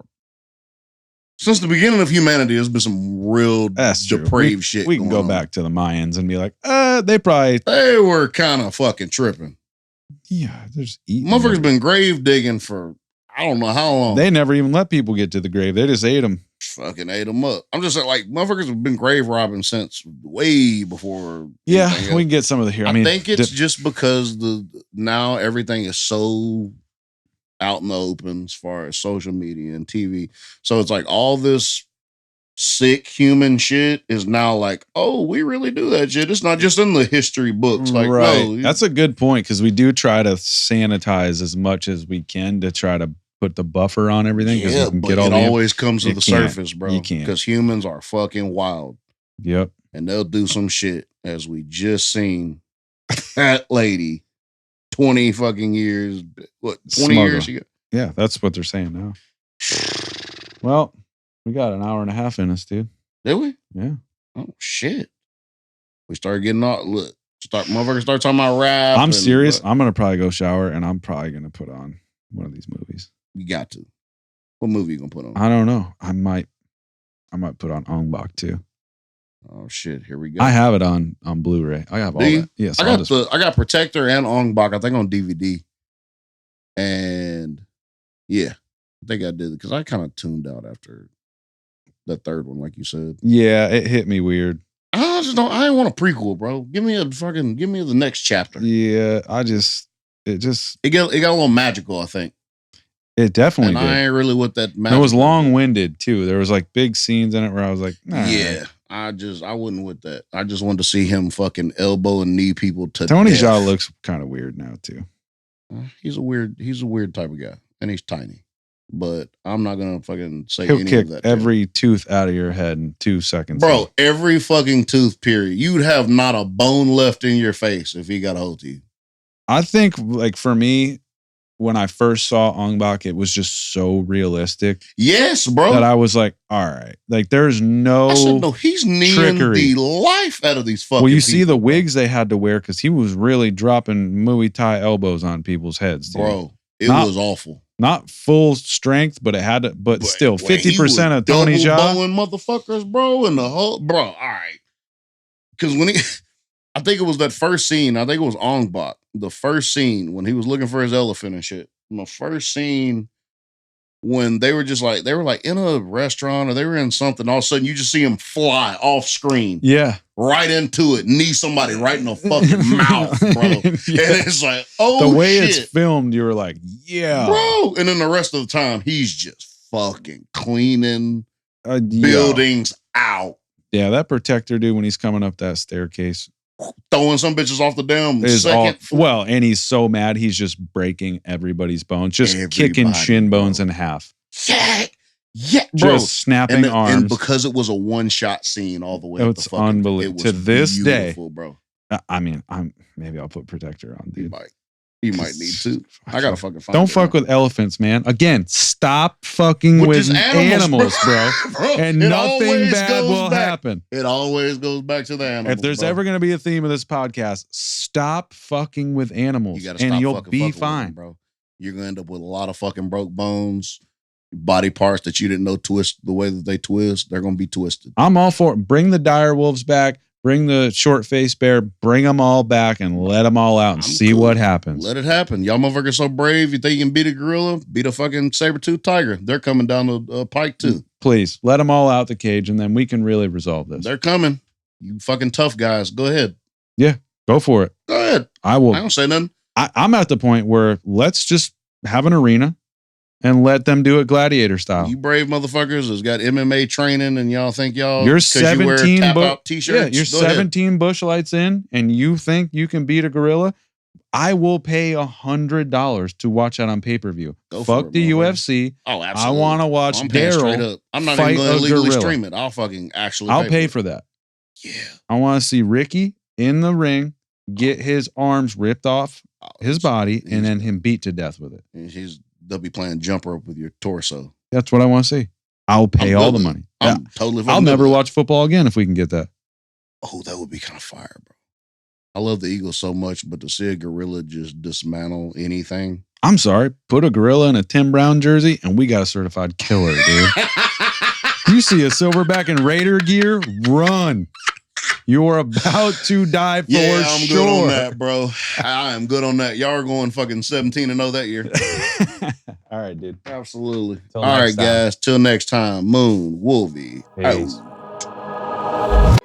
since the beginning of humanity. There's been some real depraved shit. We can go back to the Mayans and be like, they were kind of fucking tripping. Yeah, there's motherfuckers been grave digging for I don't know how long. They never even let people get to the grave. They just ate them. Fucking ate them up. I'm just saying, like, motherfuckers have been grave robbing since way before. Yeah, we can get some of the here. I mean, think it's just because now everything is so out in the open as far as social media and TV. So it's like all this sick human shit is now like, oh, we really do that shit. It's not just in the history books. Like, right. No, that's a good point, because we do try to sanitize as much as we can to try to put the buffer on everything. Yeah, we can but get it always comes to the surface, bro. You can't. Because humans are fucking wild. Yep. And they'll do some shit, as we just seen that lady 20 fucking years. What, 20 years ago? Yeah, that's what they're saying now. Well, we got an hour and a half in us, dude. Did we? Yeah. Oh shit. We started getting all motherfuckers start talking about rap. I'm serious. I'm gonna probably go shower and I'm probably gonna put on one of these movies. You got to. What movie you gonna put on? I don't know. I might put on Ong Bak too. Oh shit! Here we go. I have it on Blu-ray. I have all that. Yes, I got Protector and Ong Bak. I think on DVD. And yeah, I think I did because I kind of tuned out after the third one, like you said. Yeah, it hit me weird. I didn't want a prequel, bro. Give me the next chapter. Yeah, it got a little magical, I think. It definitely did. I ain't really with that magic. It was long-winded too. There was like big scenes in it where I was like, nah. Yeah. I wouldn't with that. I just wanted to see him fucking elbow and knee people to Tony death. Jaa looks kind of weird now too. He's a weird type of guy. And he's tiny. But I'm not gonna fucking say He'll any kick of that. Every tooth out of your head in 2 seconds. Bro, every fucking tooth, period. You'd have not a bone left in your face if he got a hold of you. I think, like, for me, when I first saw Ong Bak, it was just so realistic. Yes, bro. That I was like, all right. Like, there's no he's kneeing the life out of these fucking Well, you people, see the wigs they had to wear because he was really dropping Muay Thai elbows on people's heads, dude. Bro, it was awful. Not full strength, but it had to, but still 50% of Tony Jaa. Motherfuckers, bro, and the whole, bro, all right. Because I think it was that first scene, I think it was Ong Bak, the first scene when he was looking for his elephant and shit. The first scene when they were in a restaurant or they were in something, all of a sudden you just see him fly off screen. Yeah. Right into it, knee somebody right in the fucking mouth, bro. Yeah. And it's like, oh, the way shit. It's filmed, you were like, yeah. Bro. And then the rest of the time, he's just fucking cleaning buildings out. Yeah, that Protector dude, when he's coming up that staircase, throwing some bitches off the damn and he's so mad, he's just breaking everybody's bones, just kicking shin bones in half. Yeah, bro. Just snapping arms. And because it was a one-shot scene all the way up the fucking... Unbelievable. To this day, bro. I mean, maybe I'll put Protector on, dude. You might need to. I gotta fucking find Don't fuck with elephants, man. Again, stop fucking with animals, bro. And nothing bad will happen. It always goes back to the animals. If there's ever going to be a theme of this podcast, stop fucking with animals, and you'll be fine, them, bro. You're gonna end up with a lot of fucking broke bones. Body parts that you didn't know twist the way that they twist, they're going to be twisted. I'm all for it. Bring the dire wolves back. Bring the short-faced bear. Bring them all back and let them all out and see what happens. Let it happen. Y'all motherfuckers so brave. You think you can beat a gorilla? Beat a fucking saber-toothed tiger. They're coming down the pike too. Please, let them all out the cage and then we can really resolve this. They're coming. You fucking tough guys. Go ahead. Yeah, go for it. Go ahead. I will. I don't say nothing. I'm at the point where let's just have an arena and let them do it gladiator style. You brave motherfuckers has got MMA training and y'all think you're 17 t-shirts. Yeah, you're 17 bush lights in and you think you can beat a gorilla. I will pay $100 to watch that on pay-per-view. Fuck the UFC. Oh, absolutely. I want to watch Daryl. I'm not even going to illegally stream it. I'll fucking actually I'll pay for that. Yeah. I want to see Ricky in the ring get his arms ripped off his body and then him beat to death with it. And they'll be playing jump rope with your torso. That's what I want to see. I'll pay all the money. I'll never watch football again if we can get that. Oh, that would be kind of fire, bro. I love the Eagles so much, but to see a gorilla just dismantle anything. I'm sorry. Put a gorilla in a Tim Brown jersey and we got a certified killer, dude. You see a silverback in Raider gear, run. You're about to die for sure. I'm good on that, bro. I am good on that. Y'all are going fucking 17-0 that year. All right, dude. Absolutely. All right, guys. Till next time. Moon, Wolvie. Peace. Out.